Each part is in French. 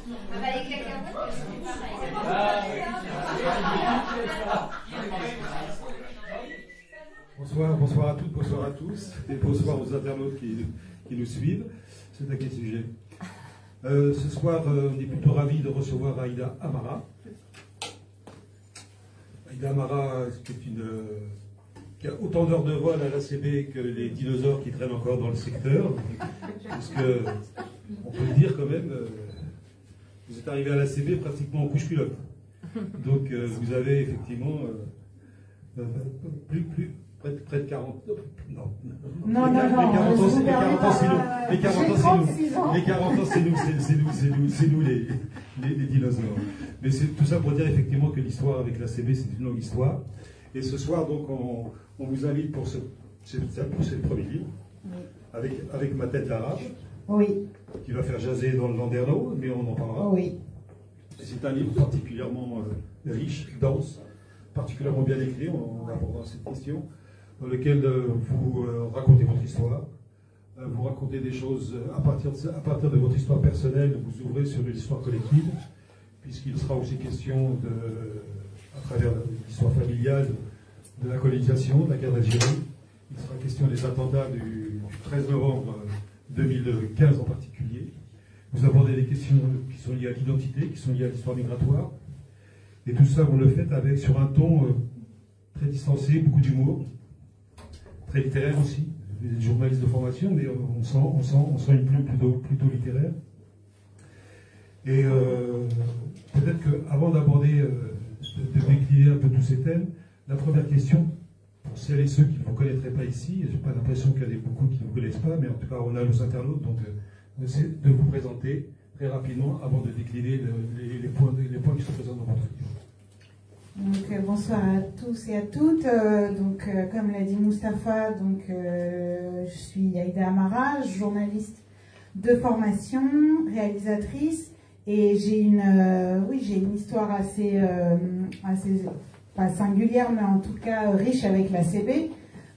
Avec la carotte, c'est pareil. Bonsoir à toutes, bonsoir à tous, et bonsoir aux internautes qui nous suivent. C'est à quel sujet? Ce soir, on est plutôt ravis de recevoir Aïda Amara. Aïda Amara, qui a autant d'heures de vol à l'ACB que les dinosaures qui traînent encore dans le secteur. Parce que, on peut le dire quand même, vous êtes arrivé à l'ACB pratiquement en couche-culotte. Donc vous avez effectivement près de 40... Non. Les 40 ans, c'est nous. Les 40 ans, c'est nous les dinosaures. Mais c'est tout ça pour dire effectivement que l'histoire avec l'ACB, c'est une longue histoire. Et ce soir, donc, on vous invite pour c'est le premier livre, avec Ma tête d'arabe, qui va faire jaser dans le Landerneau, mais on en parlera. C'est un livre particulièrement riche, dense, particulièrement bien écrit, on abordera cette question, dans lequel vous racontez votre histoire, vous racontez des choses à partir de votre histoire personnelle, vous ouvrez sur l'histoire collective, puisqu'il sera aussi question, à travers l'histoire familiale, de la colonisation, de la guerre d'Algérie. Il sera question des attentats du 13 novembre 2015 en particulier. Vous abordez des questions qui sont liées à l'identité, qui sont liées à l'histoire migratoire. Et tout ça, vous le faites sur un ton très distancé, beaucoup d'humour, très littéraire aussi. Vous êtes journaliste de formation, mais on sent une plume plutôt littéraire. Et peut-être qu'avant d'aborder, de décliner un peu tous ces thèmes, la première question, pour celles et ceux qui ne vous connaîtraient pas ici, je n'ai pas l'impression qu'il y en ait beaucoup qui ne vous connaissent pas, mais en tout cas on a nos internautes, donc c'est de vous présenter très rapidement avant de décliner les points qui sont présents dans votre livre. Donc, bonsoir à tous et à toutes. Comme l'a dit Mustapha, je suis Aïda Amara, journaliste de formation, réalisatrice, et j'ai une histoire assez pas singulière, mais en tout cas riche avec l'ACB,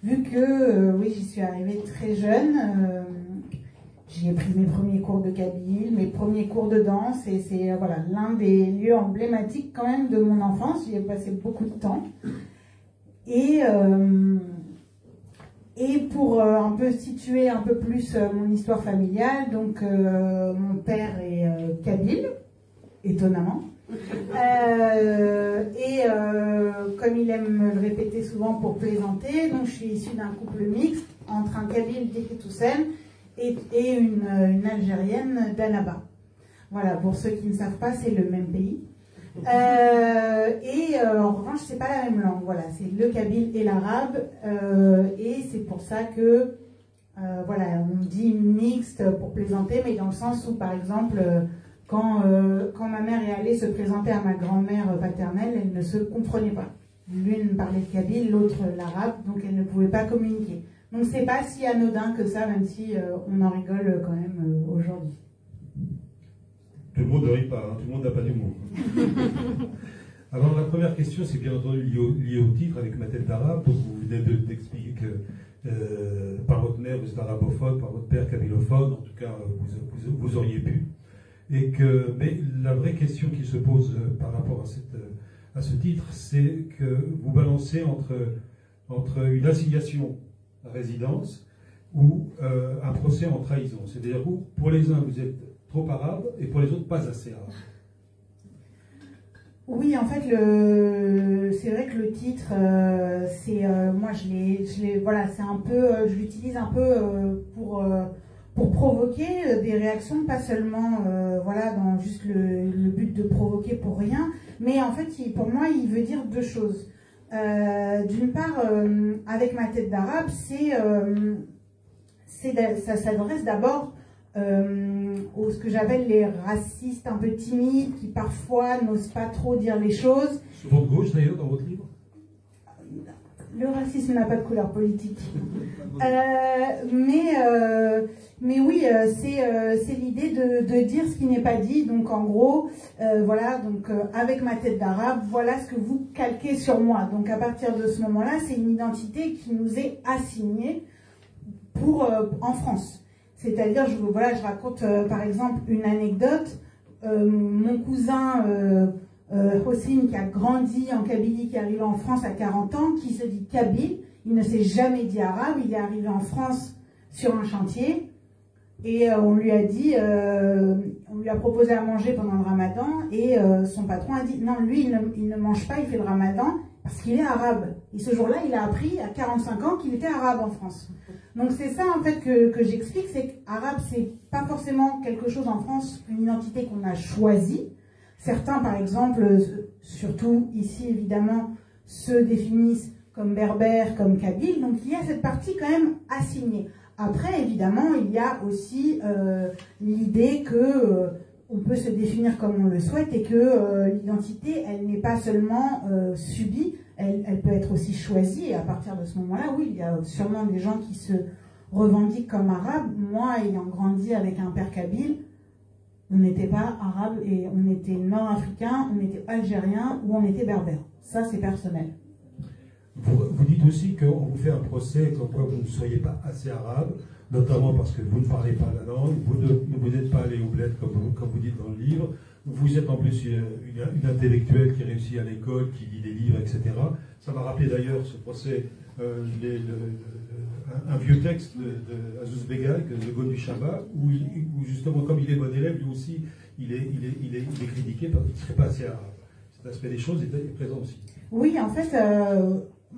vu que j'y suis arrivée très jeune. J'y ai pris mes premiers cours de kabyle, mes premiers cours de danse, et c'est l'un des lieux emblématiques quand même de mon enfance. J'y ai passé beaucoup de temps. Et pour un peu situer un peu plus mon histoire familiale, mon père est kabyle, étonnamment. Comme il aime me le répéter souvent pour plaisanter, donc je suis issue d'un couple mixte entre un kabyle d'Eketoussen et une Algérienne d'Annaba. Voilà, pour ceux qui ne savent pas, c'est le même pays. En revanche, c'est pas la même langue. Voilà, c'est le kabyle et l'arabe. Et c'est pour ça que, on dit mixte pour plaisanter, mais dans le sens où, par exemple, quand ma mère est allée se présenter à ma grand-mère paternelle, elles ne se comprenaient pas. L'une parlait le kabyle, l'autre l'arabe, donc elles ne pouvaient pas communiquer. Donc c'est pas si anodin que ça, même si on en rigole quand même aujourd'hui. Tout le monde ne rit pas, hein, tout le monde n'a pas d'humour. Alors la première question, c'est bien entendu lié au titre avec Ma tête d'arabe. Donc vous venez d'expliquer que par votre mère vous êtes arabophone, par votre père kabylophone, en tout cas vous auriez pu. Mais la vraie question qui se pose par rapport à ce titre, c'est que vous balancez entre une assignation à résidence ou un procès en trahison. C'est-à-dire où, pour les uns, vous êtes trop arabe et pour les autres, pas assez arabe. Oui, en fait, c'est vrai que le titre, moi, c'est un peu, je l'utilise un peu pour provoquer des réactions, pas seulement, dans juste le but de provoquer pour rien, mais en fait, pour moi, il veut dire deux choses. D'une part, avec Ma tête d'arabe, ça s'adresse d'abord ce que j'appelle les racistes un peu timides, qui parfois n'osent pas trop dire les choses. Souvent de gauche d'ailleurs dans votre livre. Le racisme n'a pas de couleur politique. Mais oui, c'est l'idée de dire ce qui n'est pas dit. Donc en gros, avec Ma tête d'arabe, voilà ce que vous calquez sur moi. Donc à partir de ce moment-là, c'est une identité qui nous est assignée en France. C'est-à-dire, je raconte par exemple une anecdote. mon cousin Hossein, qui a grandi en Kabylie, qui est arrivé en France à 40 ans, qui se dit kabyle, il ne s'est jamais dit arabe, il est arrivé en France sur un chantier, et on lui a dit, on lui a proposé à manger pendant le ramadan, et son patron a dit, non, lui, il ne mange pas, il fait le ramadan, parce qu'il est arabe. Et ce jour-là, il a appris à 45 ans qu'il était arabe en France. Donc c'est ça, en fait, que j'explique, c'est qu'arabe, c'est pas forcément quelque chose en France, une identité qu'on a choisie. Certains, par exemple, surtout ici, évidemment, se définissent comme berbères, comme kabyles, donc il y a cette partie quand même assignée. Après, évidemment, il y a aussi l'idée que on peut se définir comme on le souhaite et que l'identité, elle n'est pas seulement subie, elle peut être aussi choisie. Et à partir de ce moment-là, oui, il y a sûrement des gens qui se revendiquent comme arabes. Moi, ayant grandi avec un père kabyle, on n'était pas arabe et on était nord-africain, on était algérien ou on était berbère. Ça, c'est personnel. Vous dites aussi qu'on vous fait un procès comme quoi vous ne soyez pas assez arabe, notamment parce que vous ne parlez pas la langue, vous n'êtes pas allé au bled comme vous dites dans le livre, vous êtes en plus une intellectuelle qui réussit à l'école, qui lit des livres, etc. Ça m'a rappelé d'ailleurs ce procès, un vieux texte de Azouz Begay, Le Gaune du Shabbat, où justement comme il est bon élève, lui aussi il est critiqué parce qu'il ne serait pas assez arabe. Cet aspect des choses est présent aussi. Oui, en fait,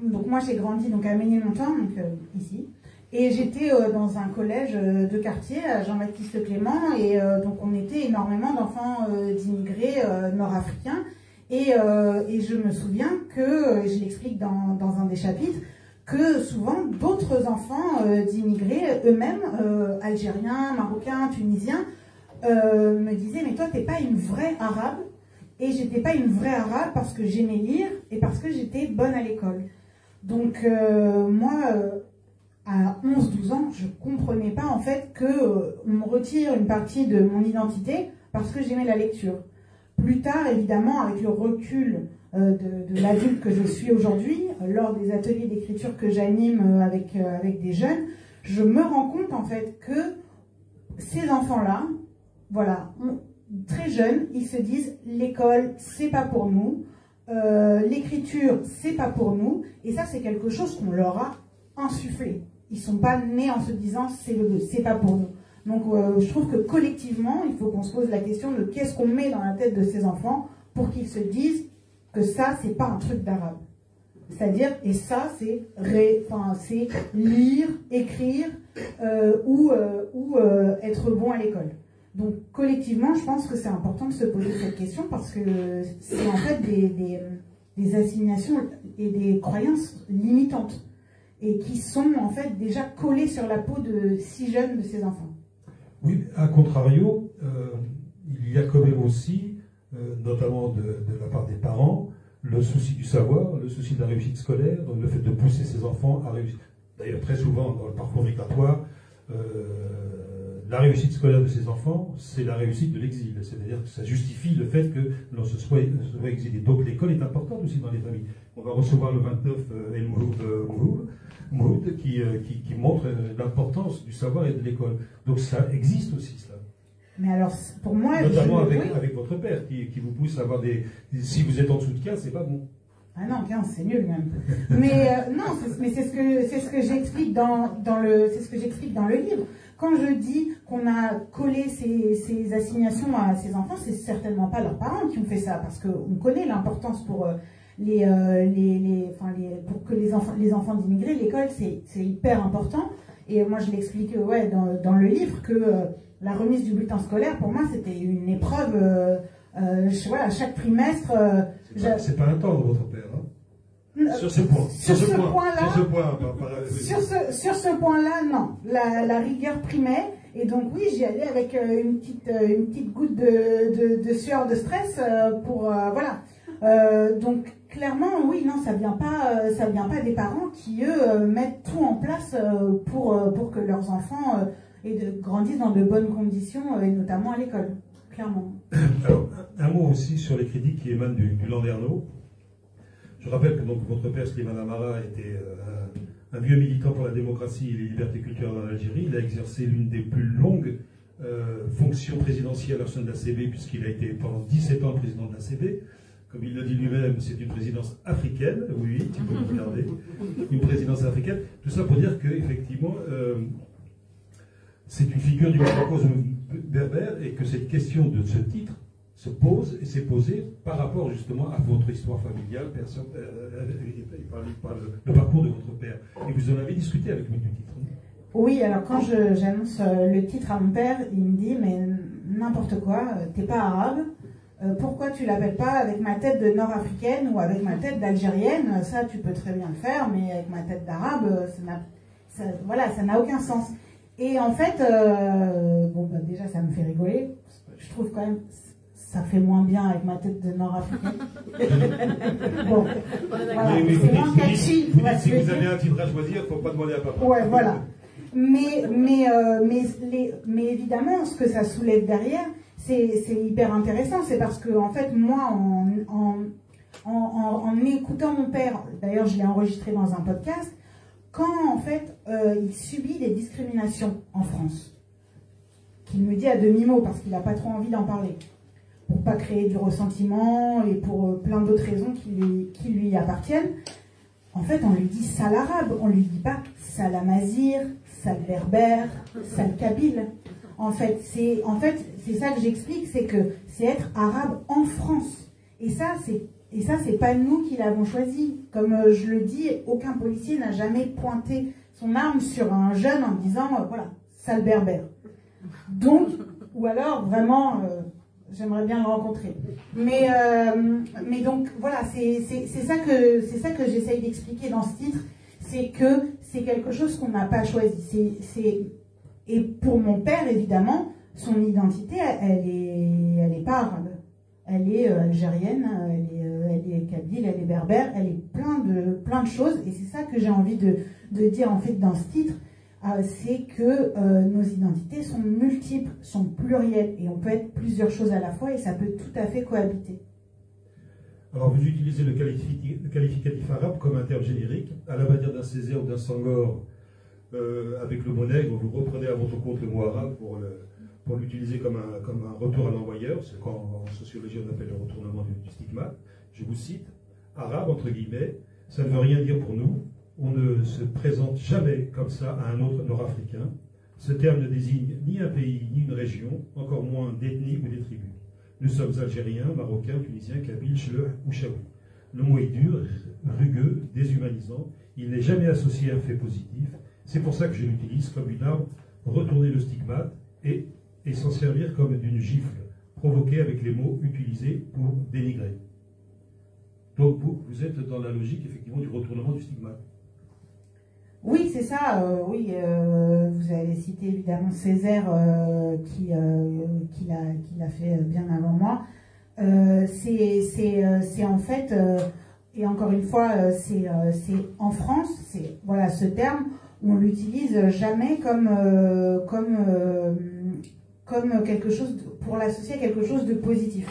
donc moi j'ai grandi donc à Ménilmontant, donc ici, et j'étais dans un collège de quartier à Jean-Baptiste Clément, et donc on était énormément d'enfants d'immigrés nord-africains, et je me souviens que, je l'explique dans un des chapitres, que souvent d'autres enfants d'immigrés, eux-mêmes, algériens, marocains, tunisiens, me disaient « mais toi t'es pas une vraie arabe ». Et j'étais pas une vraie arabe parce que j'aimais lire et parce que j'étais bonne à l'école. Donc moi, à 11-12 ans, je comprenais pas en fait que on me retire une partie de mon identité parce que j'aimais la lecture. Plus tard, évidemment, avec le recul de l'adulte que je suis aujourd'hui, lors des ateliers d'écriture que j'anime avec des jeunes, je me rends compte en fait que ces enfants-là, voilà, très jeunes, ils se disent l'école c'est pas pour nous, l'écriture c'est pas pour nous, et ça c'est quelque chose qu'on leur a insufflé. Ils sont pas nés en se disant c'est pas pour nous. Donc je trouve que collectivement il faut qu'on se pose la question de qu'est-ce qu'on met dans la tête de ces enfants pour qu'ils se disent que ça c'est pas un truc d'arabe. C'est-à-dire, et ça c'est lire, écrire ou être bon à l'école. Donc, collectivement, je pense que c'est important de se poser cette question parce que c'est en fait des assignations et des croyances limitantes et qui sont en fait déjà collées sur la peau de si jeunes de ces enfants. Oui, à contrario, il y a quand même aussi, notamment de la part des parents, le souci du savoir, le souci de la réussite scolaire, donc le fait de pousser ses enfants à réussir. D'ailleurs, très souvent, dans le parcours migratoire, la réussite scolaire de ces enfants, c'est la réussite de l'exil. C'est-à-dire que ça justifie le fait que l'on se soit exilé. Donc l'école est importante aussi dans les familles. On va recevoir le 29 El Mouhoud qui montre l'importance du savoir et de l'école. Donc ça existe aussi, cela. Mais alors, pour moi... Notamment avec votre père, qui vous pousse à avoir des... Si vous êtes en dessous de 15, c'est pas bon. Ah non, 15, c'est nul même. Mais non, mais c'est ce que j'explique dans le livre. Quand je dis qu'on a collé ces assignations à ces enfants, c'est certainement pas leurs parents qui ont fait ça, parce qu'on connaît l'importance pour pour que les enfants d'immigrés, l'école c'est hyper important. Et moi je l'explique dans le livre que la remise du bulletin scolaire pour moi c'était une épreuve. Voilà, chaque trimestre. C'est pas un temps de votre père, hein? Sur ce point-là, non. La rigueur primait, et donc oui, j'y allais avec une petite goutte de sueur de stress pour voilà. Donc clairement, oui, non, ça vient pas des parents qui eux mettent tout en place pour que leurs enfants grandissent dans de bonnes conditions et notamment à l'école, clairement. Alors, un mot aussi sur les critiques qui émanent du Landerneau. Je rappelle que donc, votre père, Slimane Amara, était un vieux militant pour la démocratie et les libertés culturelles en Algérie. Il a exercé l'une des plus longues fonction présidentielle au sein de l'ACB, puisqu'il a été pendant 17 ans le président de l'ACB. Comme il le dit lui-même, c'est une présidence africaine. Oui, tu peux me regarder. Une présidence africaine. Tout ça pour dire qu'effectivement, c'est une figure du macrocosme berbère et que cette question de ce titre se pose et s'est posée par rapport justement à votre histoire familiale et par le parcours de votre père. Et vous en avez discuté avec lui du titre. Oui, alors quand j'annonce le titre à mon père, il me dit mais n'importe quoi, t'es pas arabe, pourquoi tu l'appelles pas avec ma tête de nord-africaine ou avec ma tête d'algérienne? Ça tu peux très bien le faire, mais avec ma tête d'arabe, ça n'a aucun sens. Et en fait, bon bah déjà ça me fait rigoler, je trouve quand même ça fait moins bien avec ma tête de nord-africaine. Bon, voilà, c'est moins catchy. Si vous avez un titre à choisir, il ne faut pas demander à papa. Ouais, voilà. Mais évidemment, ce que ça soulève derrière, c'est hyper intéressant. C'est parce que, en fait, moi, en écoutant mon père, d'ailleurs, je l'ai enregistré dans un podcast, quand, en fait, il subit des discriminations en France, qu'il me dit à demi-mot, parce qu'il n'a pas trop envie d'en parler, pour pas créer du ressentiment et pour plein d'autres raisons qui lui appartiennent. En fait, on lui dit sale arabe, on lui dit pas sale amazir, sale berbère, sale kabyle. En fait, c'est ça que j'explique, c'est que c'est être arabe en France. Et ça, c'est pas nous qui l'avons choisi. Comme je le dis, aucun policier n'a jamais pointé son arme sur un jeune en disant voilà, sale berbère. Donc, ou alors vraiment. J'aimerais bien le rencontrer. Mais donc, voilà, c'est ça que j'essaye d'expliquer dans ce titre, c'est que c'est quelque chose qu'on n'a pas choisi. Et pour mon père, évidemment, son identité, elle est pas arabe. Elle est algérienne, elle est kabyle, elle est berbère, elle est plein de choses. Et c'est ça que j'ai envie de dire, en fait, dans ce titre. C'est que nos identités sont multiples, sont plurielles, et on peut être plusieurs choses à la fois, et ça peut tout à fait cohabiter. Alors vous utilisez le qualificatif arabe comme un terme générique, à la manière d'un Césaire ou d'un Senghor, avec le mot nègre, vous reprenez à votre compte le mot arabe pour l'utiliser comme un retour à l'envoyeur, c'est qu'en sociologie on appelle le retournement du stigmate. Je vous cite, arabe entre guillemets, ça ne veut rien dire pour nous. On ne se présente jamais comme ça à un autre nord-africain. Ce terme ne désigne ni un pays, ni une région, encore moins d'ethnie ou des tribus. Nous sommes algériens, marocains, tunisiens, kabyles, chleux ou chaoui. Le mot est dur, rugueux, déshumanisant. Il n'est jamais associé à un fait positif. C'est pour ça que je l'utilise comme une arme, retourner le stigmate et s'en servir comme d'une gifle, provoquée avec les mots utilisés pour dénigrer. Donc vous êtes dans la logique effectivement du retournement du stigmate. Oui, c'est ça. Oui, vous avez cité évidemment Césaire qui l'a fait bien avant moi. C'est en fait, et encore une fois, c'est en France, c'est voilà ce terme, on l'utilise jamais comme quelque chose pour l'associer à quelque chose de positif.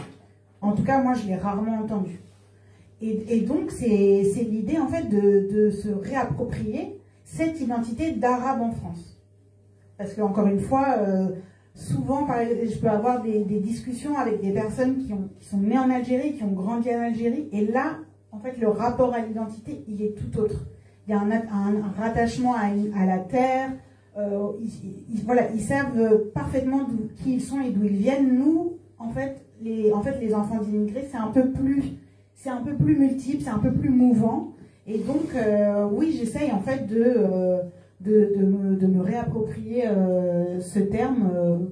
En tout cas, moi, je l'ai rarement entendu. Et donc, c'est l'idée en fait de se réapproprier cette identité d'arabe en France. Parce que, encore une fois, souvent, je peux avoir des discussions avec des personnes qui sont nées en Algérie, qui ont grandi en Algérie, et là, en fait, le rapport à l'identité, il est tout autre. Il y a un rattachement à la terre, voilà, ils savent parfaitement qui ils sont et d'où ils viennent. Nous, en fait, les enfants d'immigrés, c'est un peu plus multiple, c'est un peu plus mouvant. Et donc, oui, j'essaye en fait de me réapproprier ce terme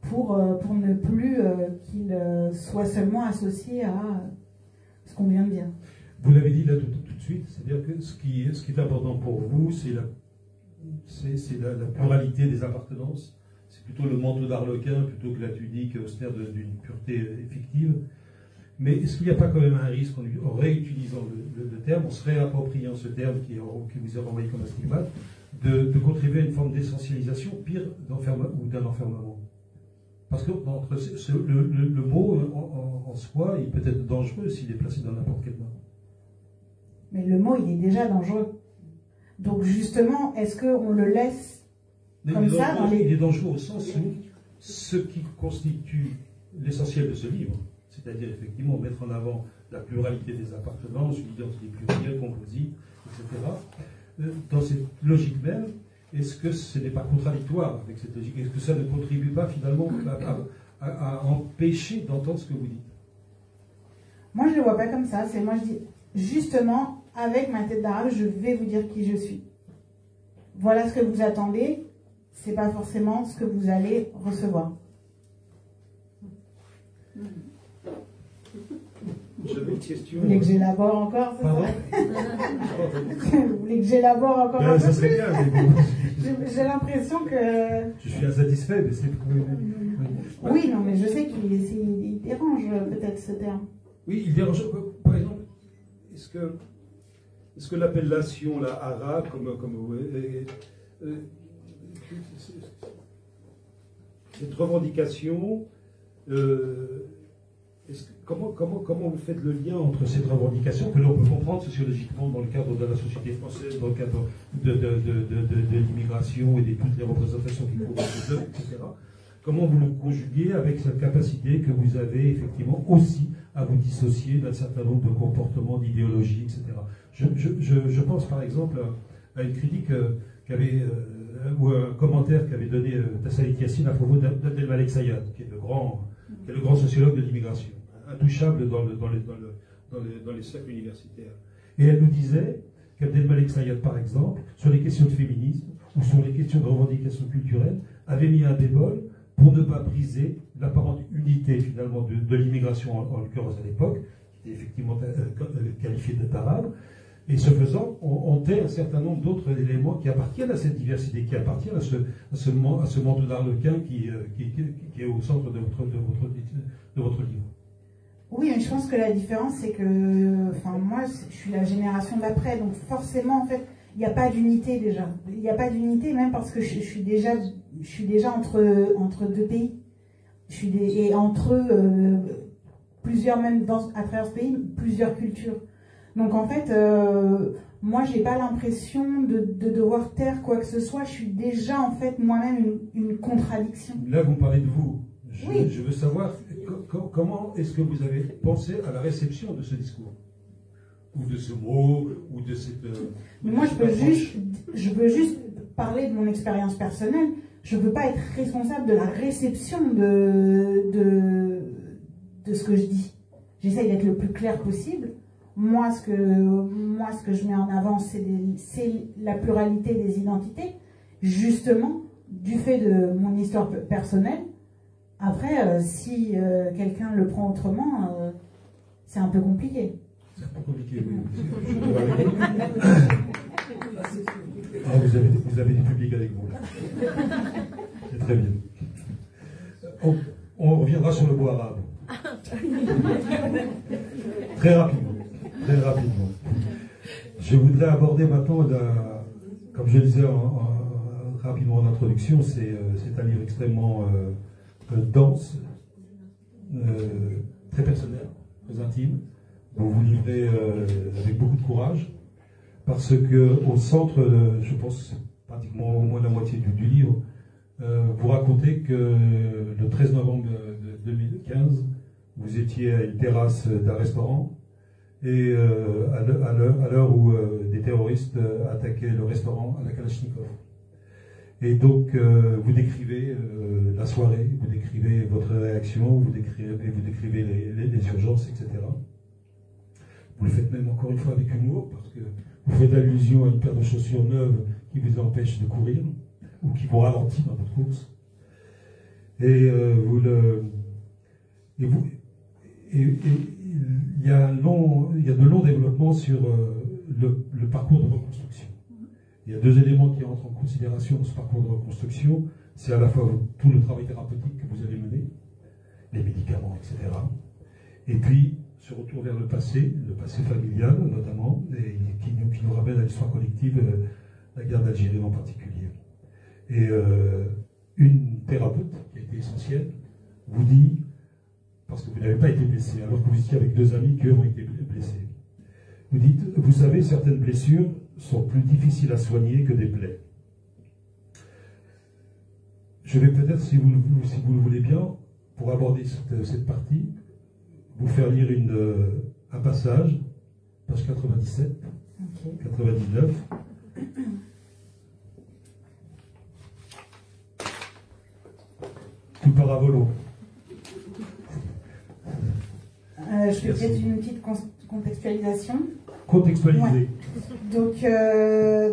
pour ne plus qu'il soit seulement associé à ce qu'on vient de dire. Vous l'avez dit là tout de suite, c'est-à-dire que ce qui est important pour vous, c'est la pluralité des appartenances. C'est plutôt le manteau d'Arlequin plutôt que la tunique austère d'une pureté fictive. Mais est-ce qu'il n'y a pas quand même un risque en réutilisant le terme, en se réappropriant ce terme qui vous est renvoyé comme un stigmate, de contribuer à une forme d'essentialisation, pire ou d'un enfermement? Parce que le mot en soi, il peut être dangereux s'il est placé dans n'importe quelle main. Mais le mot, il est déjà dangereux. Donc justement, est-ce qu'on le laisse comme ça dans les... Il est dangereux au sens où ce qui constitue l'essentiel de ce livre, c'est-à-dire effectivement mettre en avant la pluralité des appartenances, une identité plurielle, composite, etc. Dans cette logique même, est-ce que ce n'est pas contradictoire avec cette logique? Est-ce que ça ne contribue pas finalement à empêcher d'entendre ce que vous dites? Moi, je ne le vois pas comme ça. C'est moi, je dis, justement, avec ma tête d'arabe, je vais vous dire qui je suis. Voilà ce que vous attendez. C'est pas forcément ce que vous allez recevoir. J'avais une question. Vous voulez que j'élabore encore? Pardon? Vous voulez que j'élabore encore un peu ça serait plus? bien. J'ai l'impression que... Je suis insatisfait, mais c'est... Oui, non, mais je sais qu'il dérange peut-être ce terme. Oui, il dérange. Par exemple, est-ce que l'appellation là, arabe, cette revendication, comment vous faites le lien entre cette revendication que l'on peut comprendre sociologiquement dans le cadre de la société française, dans le cadre de l'immigration et de toutes les représentations qui couvrent ces œuvres, etc. Comment vous le conjuguez avec cette capacité que vous avez effectivement aussi à vous dissocier d'un certain nombre de comportements, d'idéologies, etc. Je pense par exemple à une critique ou un commentaire qu'avait donné Tassalit Yassine à propos d'Abdelmalek Sayad, qui est le grand sociologue de l'immigration, intouchable dans les cercles universitaires. Et elle nous disait qu'Abdelmalek Sayad, par exemple, sur les questions de féminisme ou sur les questions de revendication culturelle, avait mis un bémol pour ne pas briser l'apparente unité finalement de l'immigration, en l'occurrence à l'époque, qui était effectivement qualifiée d'arabe. Et ce faisant, on tait un certain nombre d'autres éléments qui appartiennent à cette diversité, qui appartiennent à ce manteau d'arlequin qui est au centre de votre livre. Oui, mais je pense que la différence, c'est que, enfin, moi, je suis la génération d'après, donc forcément, en fait, il n'y a pas d'unité déjà. Il n'y a pas d'unité, même parce que je suis déjà entre deux pays. Et entre plusieurs, même à travers ce pays, plusieurs cultures. Donc en fait, moi, j'ai pas l'impression de devoir taire quoi que ce soit. Je suis déjà en fait moi-même une contradiction. Là, vous parlez de vous. Oui. Je veux savoir comment est-ce que vous avez pensé à la réception de ce discours, ou de ce mot, ou de cette. Mais moi, je veux juste parler de mon expérience personnelle. Je veux pas être responsable de la réception de ce que je dis. J'essaye d'être le plus clair possible. Moi, ce que je mets en avant, c'est la pluralité des identités, justement, du fait de mon histoire personnelle. Après, si quelqu'un le prend autrement, c'est un peu compliqué. C'est un peu compliqué, oui. Ah, vous avez du public avec vous. C'est très bien. On reviendra sur le mot arabe. Très rapidement. Très rapidement. Je voudrais aborder maintenant, comme je le disais rapidement en introduction, c'est un livre extrêmement dense, très personnel, très intime. Vous vous livrez avec beaucoup de courage, parce que au centre, je pense que c'est pratiquement au moins la moitié du livre, vous racontez que le 13 novembre 2015, vous étiez à une terrasse d'un restaurant, et à l'heure où des terroristes attaquaient le restaurant à la Kalachnikov. Et donc, vous décrivez la soirée, vous décrivez votre réaction, vous décrivez les urgences, etc. Vous le faites même encore une fois avec humour, parce que vous faites allusion à une paire de chaussures neuves qui vous empêche de courir, ou qui vous ralentit dans votre course. Et il y a de longs développements sur le parcours de reconstruction. Il y a deux éléments qui entrent en considération dans ce parcours de reconstruction. C'est à la fois tout le travail thérapeutique que vous avez mené, les médicaments, etc. Et puis, ce retour vers le passé familial notamment, et qui nous ramène à l'histoire collective, la guerre d'Algérie en particulier. Et une thérapeute, qui a été essentielle, vous dit, parce que vous n'avez pas été blessé, alors que vous étiez avec deux amis qui ont été blessés. Vous dites, vous savez, certaines blessures sont plus difficiles à soigner que des plaies. Je vais peut-être, si vous le voulez bien, pour aborder cette partie, vous faire lire un passage, page 97, okay. 99. Tout paravolo. Je fais peut-être une petite contextualisation. Contextualiser. Ouais.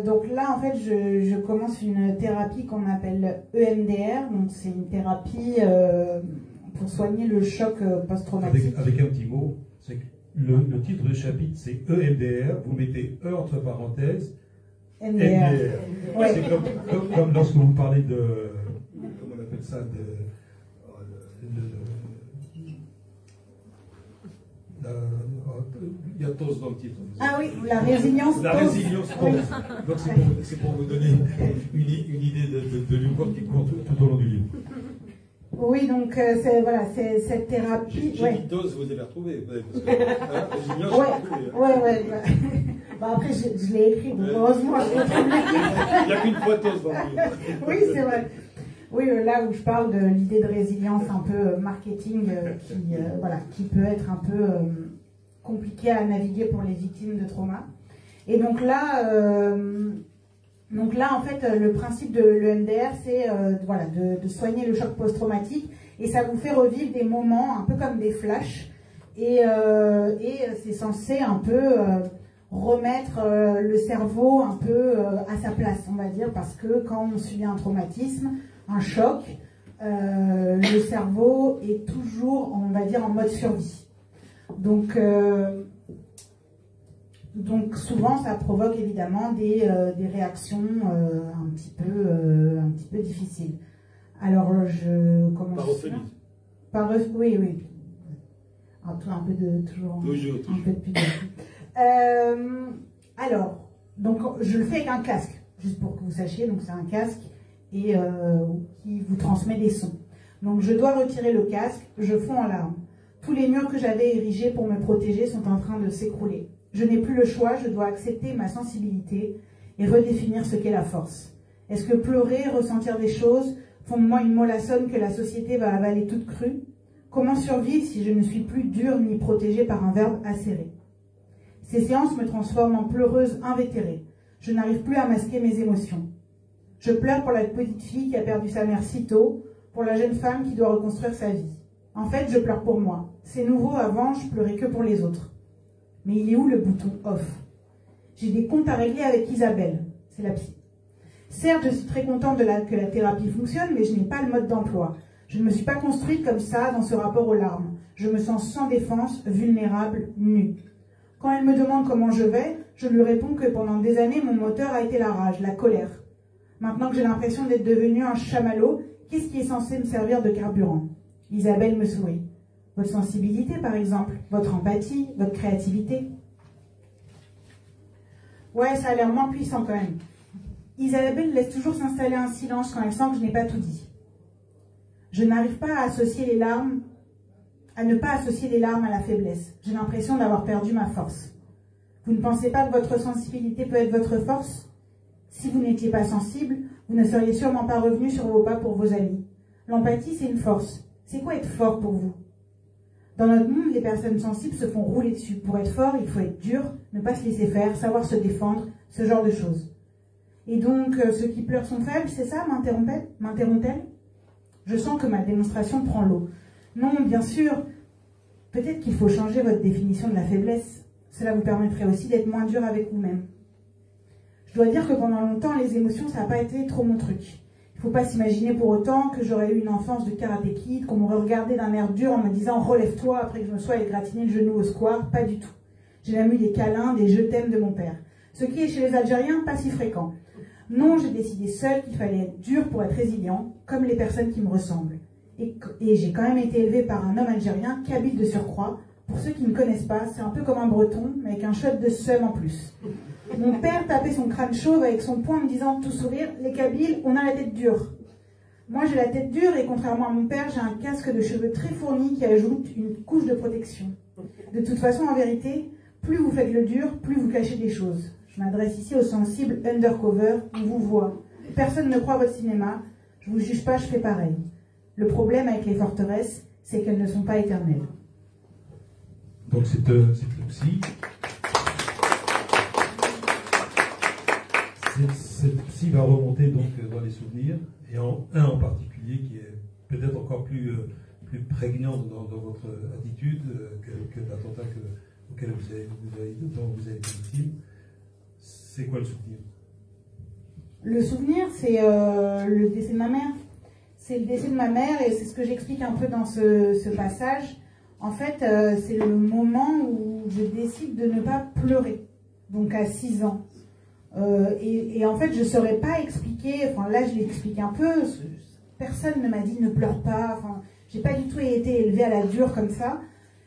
Donc là, en fait, je commence une thérapie qu'on appelle EMDR. Donc c'est une thérapie pour soigner le choc post-traumatique. Avec un petit mot, c'est que le titre du chapitre, c'est EMDR. Vous mettez E entre parenthèses. MDR. Ouais. C'est comme lorsque vous parlez de... Comment on appelle ça il y a TOS dans le titre. Ah oui, la résilience. La résilience TOS. Donc c'est pour vous donner une idée de l'humour qui court tout au long du livre. Oui, donc c'est cette thérapie. J'ai dit TOS, vous avez retrouvé. Résilience, ouais. Bah après, je l'ai écrit, donc heureusement, je retrouve il n'y a qu'une fois TOS dans le livre. Oui, c'est vrai. Oui, là où je parle de l'idée de résilience un peu marketing qui peut être un peu compliqué à naviguer pour les victimes de trauma. Et donc là en fait, le principe de l'EMDR, c'est de soigner le choc post-traumatique, et ça vous fait revivre des moments un peu comme des flashs, et c'est censé un peu remettre le cerveau un peu à sa place, on va dire, parce que quand on subit un traumatisme, un choc, le cerveau est toujours, on va dire, en mode survie. Donc souvent, ça provoque évidemment des réactions un petit peu difficiles. Alors, je commence. Oui. Un peu de pudeur. Alors, donc je le fais avec un casque, juste pour que vous sachiez. Donc c'est un casque et qui vous transmet des sons. Donc je dois retirer le casque, je fonds en larmes. Tous les murs que j'avais érigés pour me protéger sont en train de s'écrouler. Je n'ai plus le choix, je dois accepter ma sensibilité et redéfinir ce qu'est la force. Est-ce que pleurer, ressentir des choses font de moi une mollassonne que la société va avaler toute crue? Comment survivre si je ne suis plus dure ni protégée par un verbe acéré? Ces séances me transforment en pleureuse invétérée. Je n'arrive plus à masquer mes émotions. Je pleure pour la petite fille qui a perdu sa mère si tôt, pour la jeune femme qui doit reconstruire sa vie. En fait, je pleure pour moi. C'est nouveau, avant, je pleurais que pour les autres. Mais il est où le bouton off? J'ai des comptes à régler avec Isabelle, c'est la psy. Certes, je suis très contente que la thérapie fonctionne, mais je n'ai pas le mode d'emploi. Je ne me suis pas construite comme ça dans ce rapport aux larmes. Je me sens sans défense, vulnérable, nue. Quand elle me demande comment je vais, je lui réponds que pendant des années, mon moteur a été la rage, la colère. Maintenant que j'ai l'impression d'être devenue un chamallow, qu'est-ce qui est censé me servir de carburant? Isabelle me sourit. Votre sensibilité, par exemple, votre empathie, votre créativité. Ouais, ça a l'air moins puissant quand même. Isabelle laisse toujours s'installer un silence quand elle sent que je n'ai pas tout dit. Je n'arrive pas à associer les larmes, à ne pas associer les larmes à la faiblesse. J'ai l'impression d'avoir perdu ma force. Vous ne pensez pas que votre sensibilité peut être votre force? Si vous n'étiez pas sensible, vous ne seriez sûrement pas revenu sur vos pas pour vos amis. L'empathie, c'est une force. C'est quoi être fort pour vous? Dans notre monde, les personnes sensibles se font rouler dessus. Pour être fort, il faut être dur, ne pas se laisser faire, savoir se défendre, ce genre de choses. Et donc, ceux qui pleurent sont faibles, c'est ça, m'interrompt-elle? Je sens que ma démonstration prend l'eau. Non, bien sûr, peut-être qu'il faut changer votre définition de la faiblesse. Cela vous permettrait aussi d'être moins dur avec vous-même. Je dois dire que pendant longtemps, les émotions, ça n'a pas été trop mon truc. Il ne faut pas s'imaginer pour autant que j'aurais eu une enfance de karaté kid, qu'on m'aurait regardé d'un air dur en me disant « relève-toi » après que je me sois égratigné le genou au square. Pas du tout. J'ai même eu des câlins, des « je t'aime » de mon père. Ce qui est chez les Algériens pas si fréquent. Non, j'ai décidé seule qu'il fallait être dur pour être résilient, comme les personnes qui me ressemblent. Et j'ai quand même été élevée par un homme algérien, kabyle de surcroît. Pour ceux qui ne connaissent pas, c'est un peu comme un breton, mais avec un shot de seum en plus. Mon père tapait son crâne chauve avec son poing en me disant, tout sourire, les Kabyles, on a la tête dure. Moi, j'ai la tête dure et contrairement à mon père, j'ai un casque de cheveux très fourni qui ajoute une couche de protection. De toute façon, en vérité, plus vous faites le dur, plus vous cachez des choses. Je m'adresse ici aux sensibles undercover, on vous voit. Personne ne croit votre cinéma. Je vous juge pas, je fais pareil. Le problème avec les forteresses, c'est qu'elles ne sont pas éternelles. Donc cette psy, cette psy va remonter donc dans les souvenirs, et un en particulier qui est peut-être encore plus prégnant dans votre attitude que l'attentat auquel dont vous avez été victime. C'est quoi le souvenir? Le souvenir, c'est le décès de ma mère. C'est le décès de ma mère, et c'est ce que j'explique un peu dans ce passage. En fait, c'est le moment où je décide de ne pas pleurer, donc à 6 ans. Et en fait, je ne saurais pas expliquer, enfin là je l'explique un peu, personne ne m'a dit ne pleure pas, enfin, j'ai pas du tout été élevée à la dure comme ça,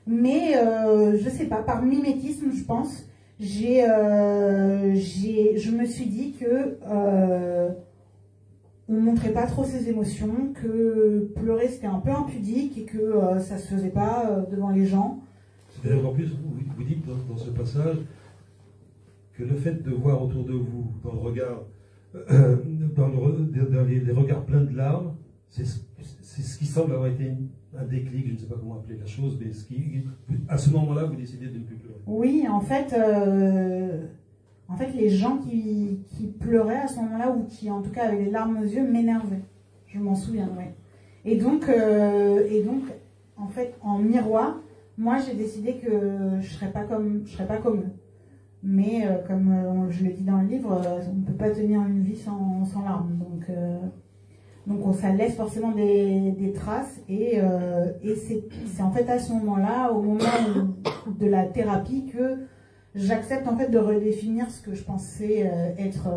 mais je sais pas, par mimétisme je pense, je me suis dit que on ne montrait pas trop ses émotions, que pleurer c'était un peu impudique et que ça se faisait pas devant les gens. C'est-à-dire qu'en plus, vous dites dans ce passage que le fait de voir autour de vous, dans le regard, dans les regards pleins de larmes, c'est ce qui semble avoir été un déclic, je ne sais pas comment appeler la chose, mais à ce moment-là, vous décidez de ne plus pleurer. Oui, en fait, les gens qui pleuraient à ce moment-là, ou qui, en tout cas, avaient les larmes aux yeux, m'énervaient. Je m'en souviendrai. Et donc, en fait, en miroir, moi, j'ai décidé que je serais pas comme eux. Mais, comme je le dis dans le livre, on ne peut pas tenir une vie sans larmes. Donc ça laisse forcément des traces. Et c'est en fait à ce moment-là, au moment de la thérapie, que j'accepte en fait de redéfinir ce que je pensais être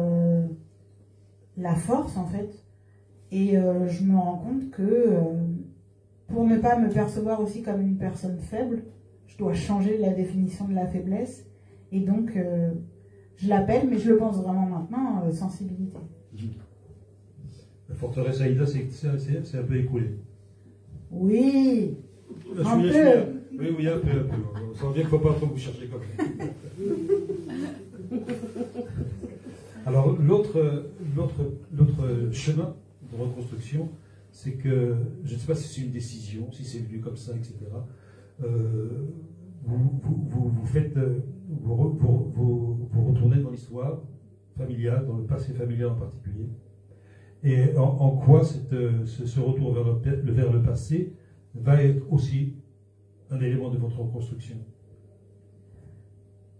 la force en fait, et je me rends compte que pour ne pas me percevoir aussi comme une personne faible, je dois changer la définition de la faiblesse, et donc je l'appelle, mais je le pense vraiment maintenant, sensibilité. La forteresse Aïda, c'est un peu écoulé. Oui, un peu. Oui, un peu. On sent bien qu'il ne faut pas trop vous chercher comme ça. Alors, l'autre chemin de reconstruction, c'est que, je ne sais pas si c'est une décision, si c'est venu comme ça, etc. Vous retournez dans l'histoire familiale, dans le passé familial en particulier. Et en quoi ce retour vers le passé va être aussi un élément de votre reconstruction?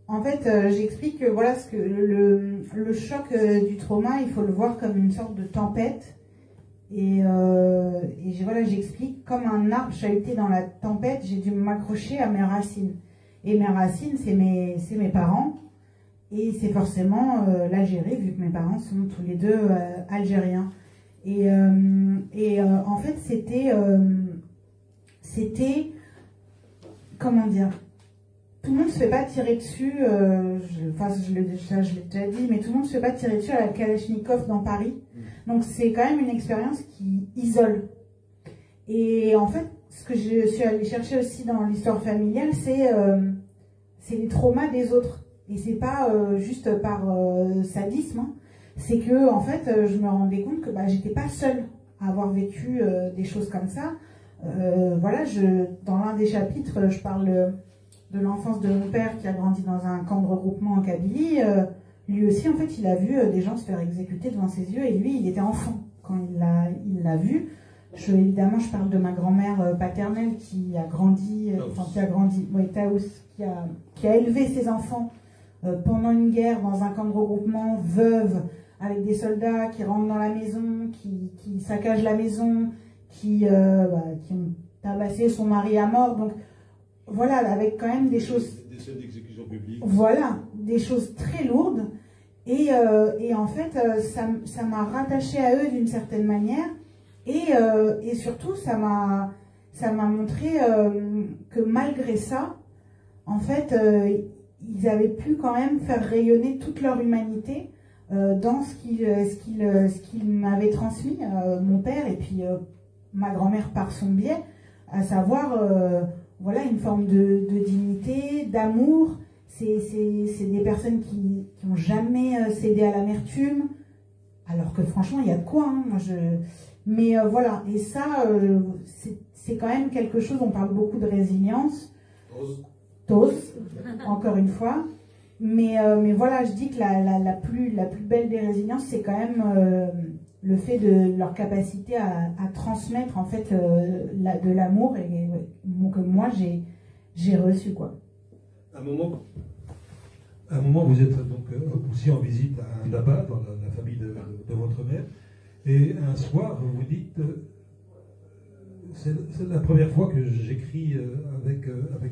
En fait, j'explique que voilà, le choc du trauma, il faut le voir comme une sorte de tempête. Et voilà, j'explique, comme un arbre chahuté dans la tempête, j'ai dû m'accrocher à mes racines. Et mes racines, c'est mes parents. Et c'est forcément l'Algérie, vu que mes parents sont tous les deux algériens. Et en fait, c'était, comment dire, tout le monde ne se fait pas tirer dessus, je l'ai déjà dit, mais tout le monde ne se fait pas tirer dessus à la Kalachnikov dans Paris. Donc c'est quand même une expérience qui isole. Et en fait, ce que je suis allée chercher aussi dans l'histoire familiale, c'est les traumas des autres. Et c'est pas juste par sadisme, hein. C'est que en fait, je me rendais compte que j'étais pas seule à avoir vécu des choses comme ça. Voilà, dans l'un des chapitres, je parle de l'enfance de mon père qui a grandi dans un camp de regroupement en Kabylie. Lui aussi, en fait, il a vu des gens se faire exécuter devant ses yeux, et lui, il était enfant quand il l'a vu. Évidemment, je parle de ma grand-mère paternelle qui a grandi, Taous, qui a élevé ses enfants pendant une guerre dans un camp de regroupement, veuve, avec des soldats qui rentrent dans la maison, qui saccagent la maison, qui ont tabassé son mari à mort. Donc voilà, avec quand même des choses... Des scènes d'exécution publique. Voilà, des choses très lourdes. Et en fait, ça m'a rattachée à eux d'une certaine manière. Et surtout, ça m'a montré que malgré ça, en fait, ils avaient pu quand même faire rayonner toute leur humanité dans ce qu'ils m'avaient transmis, mon père et puis ma grand-mère par son biais, à savoir voilà, une forme de dignité, d'amour. C'est des personnes qui n'ont jamais cédé à l'amertume, alors que franchement, il y a de quoi, hein. Mais voilà, et ça, c'est quand même quelque chose, on parle beaucoup de résilience. Tos, encore une fois. Mais voilà, je dis que la plus belle des résiliences, c'est quand même le fait de leur capacité à transmettre en fait de l'amour et que moi j'ai reçu, quoi. À un moment, vous êtes donc aussi en visite à Ndaba, dans la famille de votre mère, et un soir, vous vous dites, c'est la première fois que j'écris avec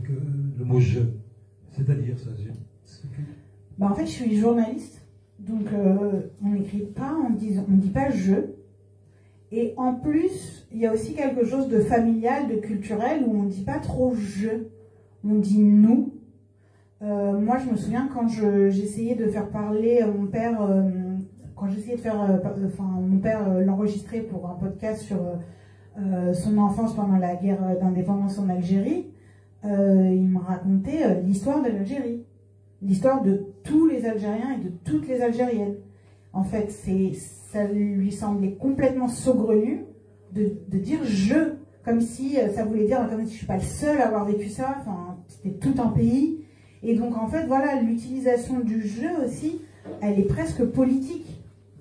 le mot « je ». C'est-à-dire ça. En fait, je suis journaliste, donc on n'écrit pas, on dit pas « je ». Et en plus, il y a aussi quelque chose de familial, de culturel, où on ne dit pas trop « je », on dit « nous ». Moi, je me souviens quand j'essayais de faire parler mon père, quand j'essayais de faire, mon père l'enregistrer pour un podcast sur son enfance pendant la guerre d'indépendance en Algérie, il me racontait l'histoire de l'Algérie, l'histoire de tous les Algériens et de toutes les Algériennes. En fait, ça lui semblait complètement saugrenu de dire « je », comme si ça voulait dire, comme si je ne suis pas le seul à avoir vécu ça, enfin, c'était tout un pays. Et donc, en fait, voilà, l'utilisation du « je » aussi, elle est presque politique.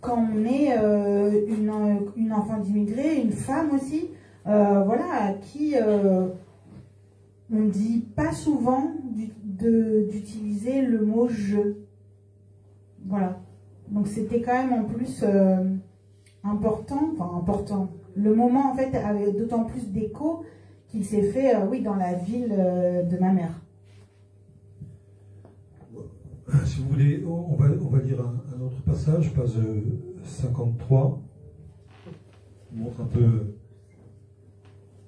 Quand on est une enfant d'immigré, une femme aussi, voilà, à qui on ne dit pas souvent d'utiliser le mot « je ». Voilà. Donc, c'était quand même en plus important. Le moment, en fait, avait d'autant plus d'écho qu'il s'est fait, oui, dans la ville de ma mère. Si vous voulez, on va lire un autre passage, page 53. On montre un peu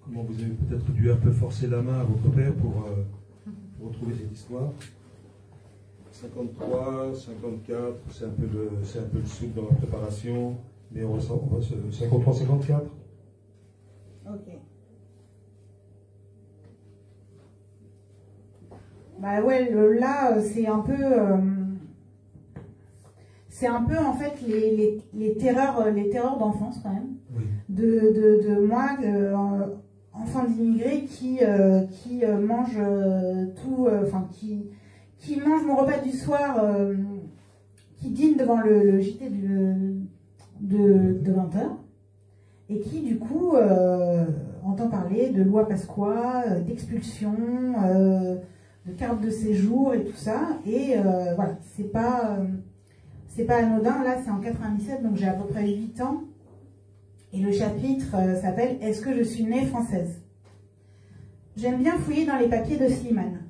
comment vous avez peut-être dû un peu forcer la main à votre père pour retrouver cette histoire. 53, 54, c'est un peu le souple dans la préparation, mais on va 53, 54. Ok. Bah ouais, là, c'est un peu en fait les terreurs d'enfance quand même. Oui. De moi, enfant d'immigré qui mange tout, qui mange mon repas du soir, qui dîne devant le JT de 20h, et qui du coup entend parler de loi Pasqua, d'expulsion, de carte de séjour et tout ça, et voilà, c'est pas anodin. Là, c'est en 97, donc j'ai à peu près 8 ans, et le chapitre s'appelle « Est-ce que je suis née française ?» J'aime bien fouiller dans les papiers de Slimane.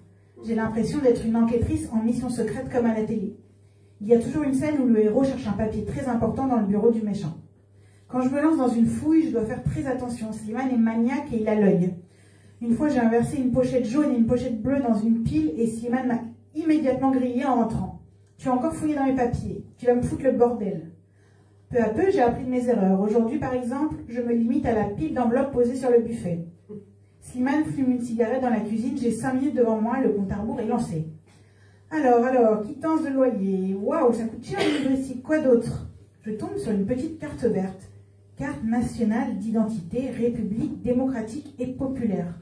J'ai l'impression d'être une enquêtrice en mission secrète comme à la télé. Il y a toujours une scène où le héros cherche un papier très important dans le bureau du méchant. Quand je me lance dans une fouille, je dois faire très attention. Slimane est maniaque et il a l'œil. Une fois, j'ai inversé une pochette jaune et une pochette bleue dans une pile et Slimane m'a immédiatement grillé en rentrant. « Tu as encore fouillé dans mes papiers. Tu vas me foutre le bordel. » Peu à peu, j'ai appris de mes erreurs. Aujourd'hui, par exemple, je me limite à la pile d'enveloppes posée sur le buffet. Slimane fume une cigarette dans la cuisine. J'ai 5 minutes devant moi. Le compte à rebours est lancé. Alors, quittance de loyer. Waouh, ça coûte cher de vivre ici. Quoi d'autre? Je tombe sur une petite carte verte. Carte nationale d'identité, république démocratique et populaire.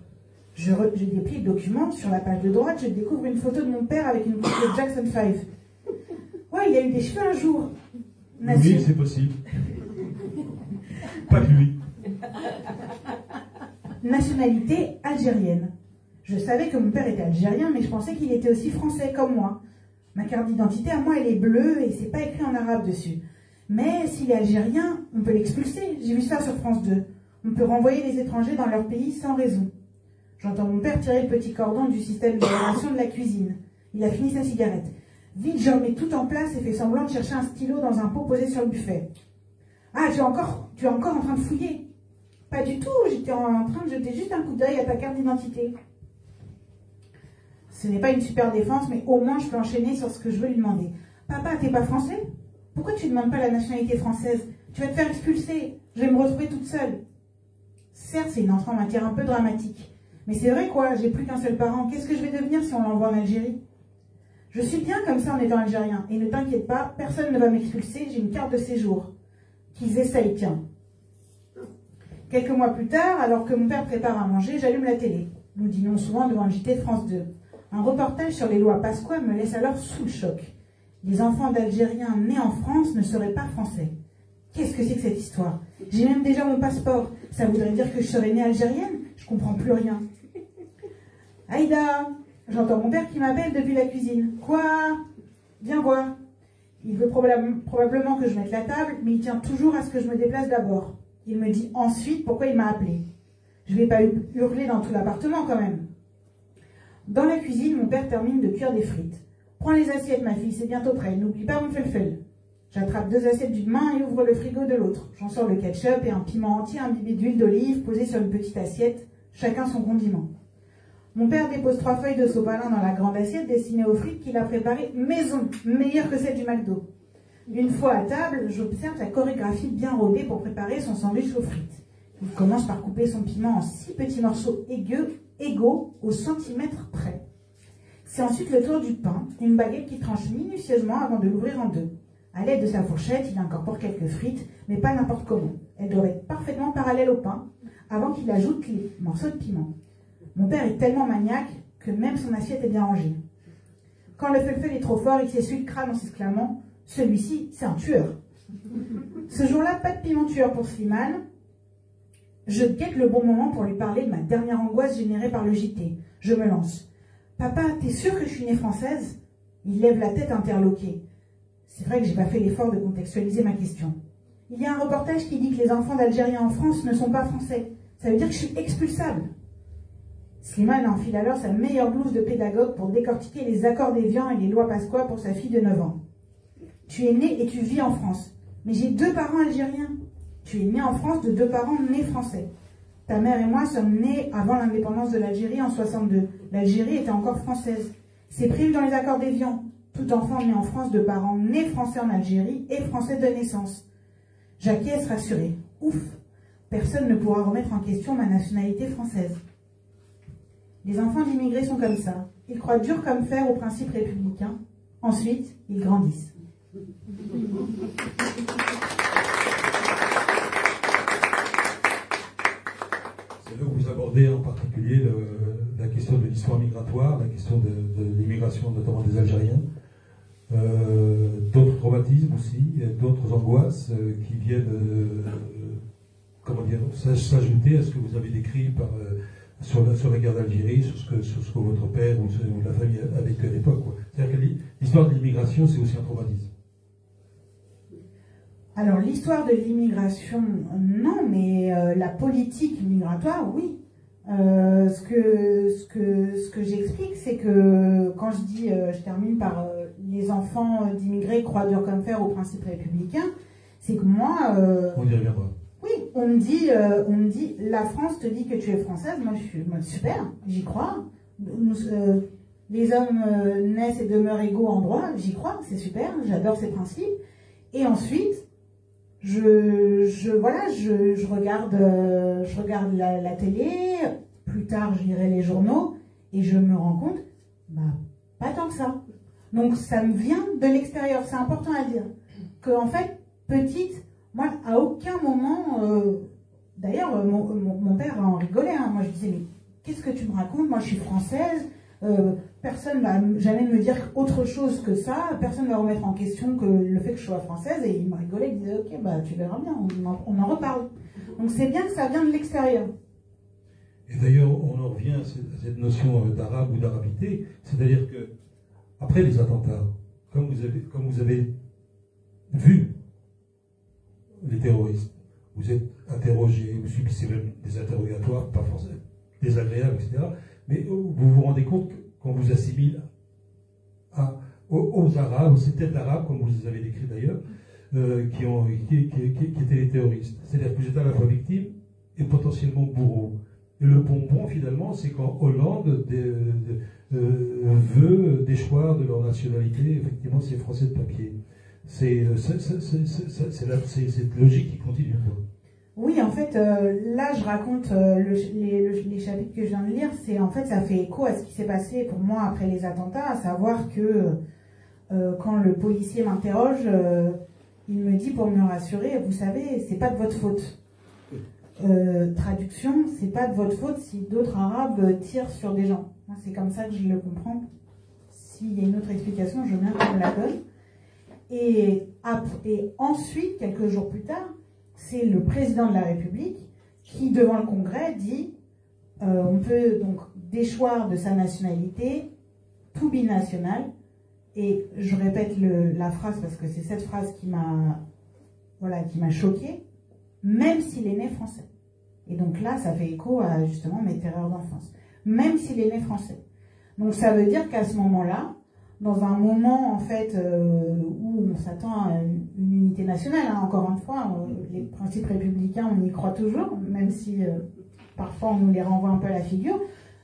Je déplie le document. Sur la page de droite, je découvre une photo de mon père avec une coupe de Jackson 5. Ouais, il a eu des cheveux un jour. Oui, c'est possible. Pas que lui. Nationalité algérienne. Je savais que mon père était algérien, mais je pensais qu'il était aussi français comme moi. Ma carte d'identité, à moi, elle est bleue et c'est pas écrit en arabe dessus. Mais s'il est algérien, on peut l'expulser. J'ai vu ça sur France 2. On peut renvoyer les étrangers dans leur pays sans raison. J'entends mon père tirer le petit cordon du système d'aération de la cuisine. Il a fini sa cigarette. Vite, je remets tout en place et fais semblant de chercher un stylo dans un pot posé sur le buffet. Ah, tu es encore en train de fouiller? Pas du tout, j'étais en train de jeter juste un coup d'œil à ta carte d'identité. Ce n'est pas une super défense, mais au moins je peux enchaîner sur ce que je veux lui demander. Papa, t'es pas français? Pourquoi tu ne demandes pas la nationalité française? Tu vas te faire expulser, je vais me retrouver toute seule. Certes, c'est une entrée en matière un peu dramatique. Mais c'est vrai quoi, j'ai plus qu'un seul parent. Qu'est-ce que je vais devenir si on l'envoie en Algérie? Je suis bien comme ça en étant algérien. Et ne t'inquiète pas, personne ne va m'expulser, j'ai une carte de séjour. Qu'ils essayent, tiens. Quelques mois plus tard, alors que mon père prépare à manger, j'allume la télé. Nous dînons souvent devant le JT de France 2. Un reportage sur les lois Pasqua me laisse alors sous le choc. Les enfants d'Algériens nés en France ne seraient pas français. Qu'est-ce que c'est que cette histoire? J'ai même déjà mon passeport. Ça voudrait dire que je serais née algérienne? Je comprends plus rien. Aïda, j'entends mon père qui m'appelle depuis la cuisine. Quoi? Viens voir. Il veut probablement que je mette la table, mais il tient toujours à ce que je me déplace d'abord. Il me dit ensuite pourquoi il m'a appelé. Je ne vais pas hurler dans tout l'appartement quand même. Dans la cuisine, mon père termine de cuire des frites. Prends les assiettes, ma fille, c'est bientôt prêt. N'oublie pas mon felfel. J'attrape 2 assiettes d'une main et ouvre le frigo de l'autre. J'en sors le ketchup et un piment entier imbibé d'huile d'olive posé sur une petite assiette, chacun son condiment. Mon père dépose 3 feuilles de sopalin dans la grande assiette destinée aux frites qu'il a préparées maison, meilleure que celle du McDo. Une fois à table, j'observe la chorégraphie bien rodée pour préparer son sandwich aux frites. Il commence par couper son piment en 6 petits morceaux égaux au centimètre près. C'est ensuite le tour du pain, une baguette qui tranche minutieusement avant de l'ouvrir en 2. À l'aide de sa fourchette, il incorpore quelques frites, mais pas n'importe comment. Elles doivent être parfaitement parallèles au pain, avant qu'il ajoute les morceaux de piment. Mon père est tellement maniaque que même son assiette est bien rangée. Quand le felfel est trop fort, il s'essuie le crâne en s'exclamant « Celui-ci, c'est un tueur !» Ce jour-là, pas de piment tueur pour Slimane. Je guette le bon moment pour lui parler de ma dernière angoisse générée par le JT. Je me lance. « Papa, t'es sûr que je suis née française ?» Il lève la tête interloqué. C'est vrai que j'ai pas fait l'effort de contextualiser ma question. Il y a un reportage qui dit que les enfants d'Algériens en France ne sont pas français. Ça veut dire que je suis expulsable. Slimane enfile alors sa meilleure blouse de pédagogue pour décortiquer les accords d'Évian et les lois Pasqua pour sa fille de 9 ans. Tu es né et tu vis en France. Mais j'ai 2 parents algériens. Tu es né en France de 2 parents nés français. Ta mère et moi sommes nés avant l'indépendance de l'Algérie en 62. L'Algérie était encore française. C'est prévu dans les accords d'Évian. Tout enfant né en France de parents nés français en Algérie est français de naissance. J'acquiesce rassuré. Ouf, personne ne pourra remettre en question ma nationalité française. Les enfants d'immigrés sont comme ça. Ils croient dur comme fer aux principes républicains. Ensuite, ils grandissent. C'est là où vous abordez en particulier la question de l'histoire migratoire, la question de l'immigration, notamment des Algériens. D'autres traumatismes aussi, d'autres angoisses qui viennent s'ajouter à ce que vous avez décrit sur la guerre d'Algérie, sur ce que votre père ou la famille a vécu à l'époque. C'est-à-dire que l'histoire de l'immigration, c'est aussi un traumatisme. Alors l'histoire de l'immigration, non, mais la politique migratoire, oui. Ce que j'explique, c'est que quand je dis, je termine par les enfants d'immigrés croient dur comme fer aux principes républicains, c'est que moi... on y reviendra. Oui, on me dit, la France te dit que tu es française, moi je suis super, j'y crois. Les hommes naissent et demeurent égaux en droit, j'y crois, c'est super, j'adore ces principes. Et ensuite, je regarde la télé, plus tard je lirai les journaux, et je me rends compte, pas tant que ça. Donc ça me vient de l'extérieur, c'est important à dire. Que en fait, petite, moi à aucun moment, d'ailleurs mon père en rigolait, hein. Moi je disais, mais qu'est-ce que tu me racontes? Moi je suis française, personne va jamais me dire autre chose que ça, personne va remettre en question que le fait que je sois française, et il me rigolait, il disait, ok, tu verras bien, on en reparle. Donc c'est bien que ça vient de l'extérieur. Et d'ailleurs, on en revient à cette notion d'arabe ou d'arabité, c'est-à-dire que après les attentats, comme vous avez vu les terroristes, vous êtes interrogés, vous subissez même des interrogatoires, pas forcément désagréables, etc. Mais vous vous rendez compte qu'on vous assimile aux Arabes, aux têtes arabes, comme vous les avez décrits d'ailleurs, qui étaient les terroristes. C'est-à-dire que vous êtes à la fois victime et potentiellement bourreau. Et le bonbon, finalement, c'est quand Hollande veut déchoir de leur nationalité, effectivement, ces Français de papier. C'est cette logique qui continue. Oui, en fait, là, je raconte les chapitres que je viens de lire. En fait, ça fait écho à ce qui s'est passé pour moi après les attentats, à savoir que quand le policier m'interroge, il me dit pour me rassurer, vous savez, c'est pas de votre faute. traduction, c'est pas de votre faute si d'autres Arabes tirent sur des gens. C'est comme ça que je le comprends. S'il y a une autre explication, je veux bien qu'on me la donne. Et ensuite, quelques jours plus tard, c'est le président de la République qui, devant le Congrès, dit on peut donc déchoir de sa nationalité tout binational. Et je répète la phrase parce que c'est cette phrase qui m'a choquée, même s'il est né français. Et donc là, ça fait écho à justement mes terreurs d'enfance. Même s'il est né français. Donc ça veut dire qu'à ce moment-là, dans un moment en fait où on s'attend à une unité nationale, hein, encore une fois, les principes républicains, on y croit toujours, même si parfois on nous les renvoie un peu à la figure.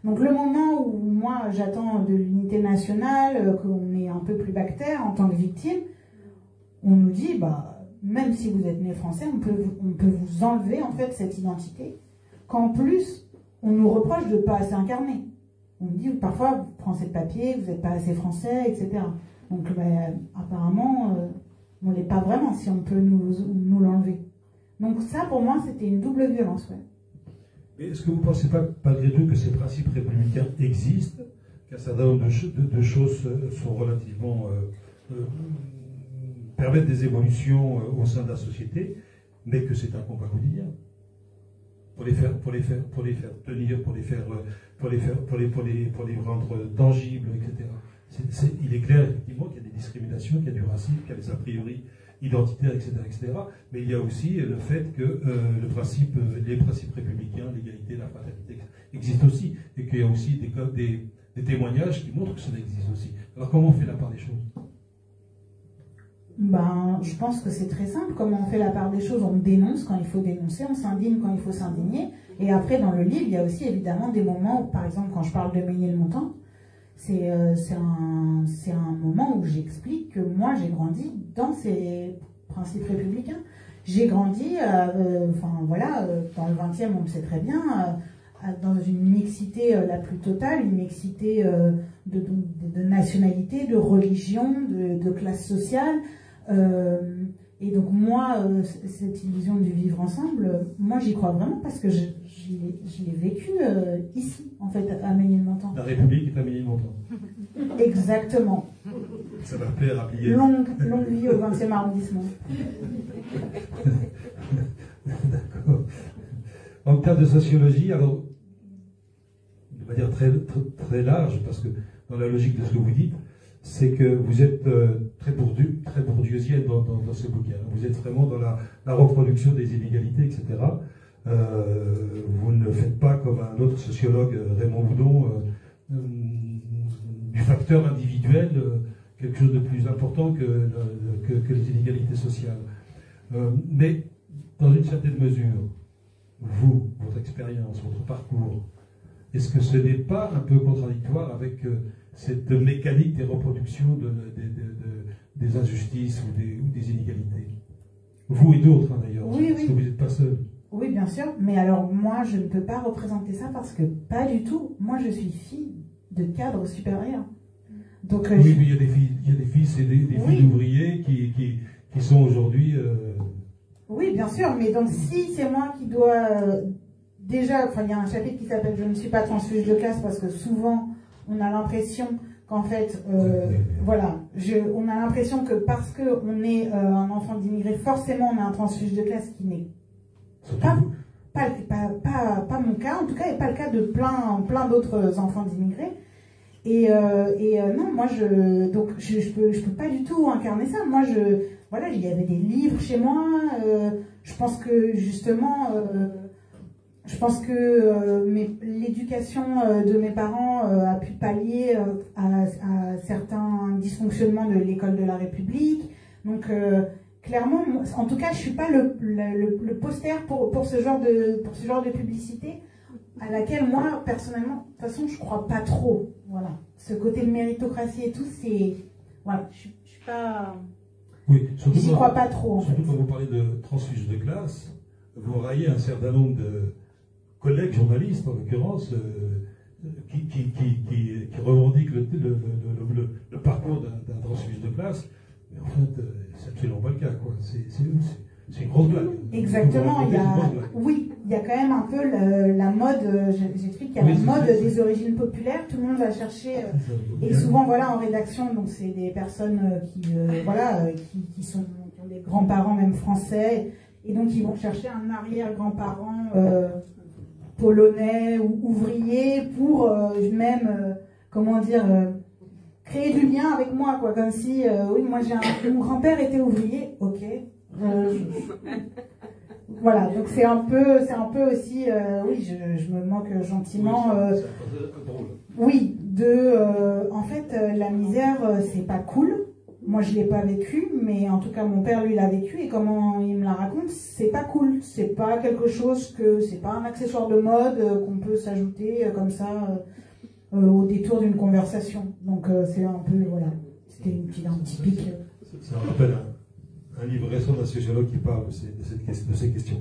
Donc le moment où moi j'attends de l'unité nationale, qu'on est un peu plus bactère en tant que victime, on nous dit, bah, même si vous êtes né français, on peut vous enlever en fait cette identité, qu'en plus on nous reproche de ne pas assez incarner. On me dit parfois, vous prenez le papier, vous n'êtes pas assez français, etc. Donc apparemment, on ne l'est pas vraiment si on peut nous l'enlever. Donc ça, pour moi, c'était une double violence. Ouais. Mais est-ce que vous ne pensez pas, malgré tout, que ces principes républicains existent, qu'un certain nombre de choses sont relativement... permettent des évolutions au sein de la société, mais que c'est un combat quotidien pour les faire tenir, pour les rendre tangibles, etc. Il est clair effectivement qu'il y a des discriminations, qu'il y a du racisme, qu'il y a des a priori identitaires, etc., etc. Mais il y a aussi le fait que les principes républicains, l'égalité, la fraternité existent aussi, et qu'il y a aussi des témoignages qui montrent que ça existe aussi. Alors comment on fait la part des choses? Ben, je pense que c'est très simple. Comment on fait la part des choses? On dénonce quand il faut dénoncer, on s'indigne quand il faut s'indigner. Et après, dans le livre, il y a aussi évidemment des moments où, par exemple, quand je parle de Ménilmontant, c'est un moment où j'explique que moi, j'ai grandi dans ces principes républicains. J'ai grandi, dans le 20e, on le sait très bien, dans une mixité la plus totale, une mixité de nationalité, de religion, de classe sociale. Et donc moi, cette illusion du vivre ensemble, moi j'y crois vraiment parce que je l'ai vécu ici, en fait, à Ménilmontant. La République est à Ménilmontant. Exactement. Ça va plaire à plier. Longue vie au 20e arrondissement. D'accord. En termes de sociologie, alors, de manière très large, parce que dans la logique de ce que vous dites, c'est que vous êtes très bourdieusienne dans ce bouquin. Vous êtes vraiment dans la reproduction des inégalités, etc. Vous ne faites pas comme un autre sociologue, Raymond Houdon, du facteur individuel quelque chose de plus important que les inégalités sociales. Mais dans une certaine mesure, vous, votre expérience, votre parcours, est-ce que ce n'est pas un peu contradictoire avec cette mécanique des reproductions des injustices ou des inégalités? Vous et d'autres, hein, d'ailleurs, oui, parce que vous n'êtes pas seul. Oui, bien sûr, mais alors moi, je ne peux pas représenter ça parce que pas du tout. Moi, je suis fille de cadre supérieur. Donc, oui, mais il y a des filles, c'est des filles d'ouvriers qui sont aujourd'hui... Oui, bien sûr, mais donc si c'est moi qui dois... déjà, il y a un chapitre qui s'appelle « Je ne suis pas transfuge de classe » parce que souvent, on a l'impression qu'en fait, voilà, on a l'impression que parce qu'on est un enfant d'immigré, forcément on a un transfuge de classe qui n'est pas mon cas, en tout cas, et pas le cas de plein d'autres enfants d'immigrés. Et non, moi, je peux pas du tout incarner ça. Moi, voilà, il y avait des livres chez moi. Je pense que justement, l'éducation de mes parents a pu pallier à certains dysfonctionnements de l'école de la République. Donc, clairement, en tout cas, je suis pas le poster pour ce genre de publicité à laquelle moi, personnellement, de toute façon, je crois pas trop. Voilà. Ce côté de méritocratie et tout, c'est... Voilà, je suis pas... Oui, surtout j'y crois pas trop, en fait. Surtout quand vous parlez de transfuge de classe, vous raillez un certain nombre de collègues journalistes, en l'occurrence, qui revendiquent le parcours d'un transfuge de classe. Mais en fait, c'est absolument pas le cas, quoi. C'est une grosse blague. Exactement, oui, il y a quand même un peu la mode, j'explique qu'il y a la mode des origines populaires, tout le monde va chercher, et souvent voilà en rédaction, donc c'est des personnes qui ont des grands-parents même français, et donc ils vont chercher un arrière-grand-parent polonais ou ouvrier pour même, créer du lien avec moi, quoi, comme si, oui, moi mon grand-père était ouvrier, ok. Voilà, donc c'est un peu aussi, oui, je me moque gentiment, oui, en fait, la misère, c'est pas cool. Moi, je l'ai pas vécu, mais en tout cas, mon père, lui, l'a vécu, et comment il me la raconte, c'est pas cool. C'est pas quelque chose c'est pas un accessoire de mode qu'on peut s'ajouter comme ça au détour d'une conversation. Donc, c'est un peu, voilà, c'était un petit pic. Ça me rappelle un livre récent d'un sociologue qui parle de ces questions.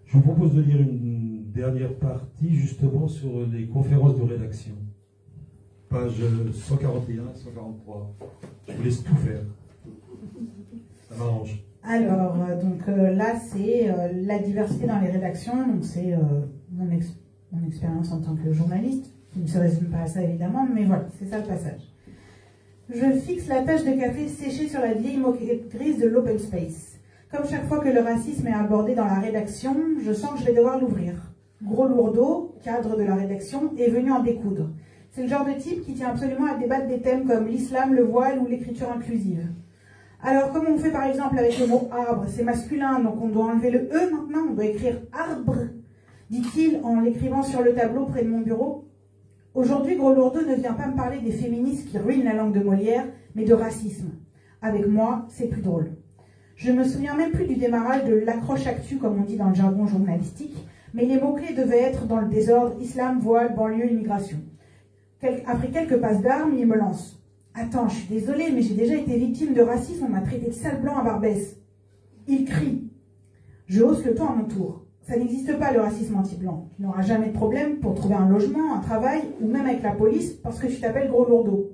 Je vous propose de lire une dernière partie, justement, sur les conférences de rédaction. Page 141, 143. Je vous laisse tout faire. Ça m'arrange. Alors, là, c'est la diversité dans les rédactions. Donc, c'est mon expérience en tant que journaliste, qui ne se résume pas à ça, évidemment, mais voilà, c'est ça le passage. Je fixe la tache de café séchée sur la vieille moquette grise de l'open space. Comme chaque fois que le racisme est abordé dans la rédaction, je sens que je vais devoir l'ouvrir. Gros Lourdeau, cadre de la rédaction, est venu en découdre. C'est le genre de type qui tient absolument à débattre des thèmes comme l'islam, le voile ou l'écriture inclusive. Alors, comme on fait par exemple avec le mot arbre, c'est masculin, donc on doit enlever le E maintenant, on doit écrire arbre, dit-il en l'écrivant sur le tableau près de mon bureau. Aujourd'hui, Gros Lourdeau ne vient pas me parler des féministes qui ruinent la langue de Molière, mais de racisme. Avec moi, c'est plus drôle. Je ne me souviens même plus du démarrage de l'accroche actu, comme on dit dans le jargon journalistique, mais les mots-clés devaient être dans le désordre: islam, voile, banlieue, immigration. Après quelques passes d'armes, il me lance. Attends, je suis désolée, mais j'ai déjà été victime de racisme, on m'a traité de sale blanc à Barbès. Il crie. Je hausse le ton à mon tour. Ça n'existe pas le racisme anti-blanc. Tu n'auras jamais de problème pour trouver un logement, un travail, ou même avec la police, parce que tu t'appelles Gros Lourdeau.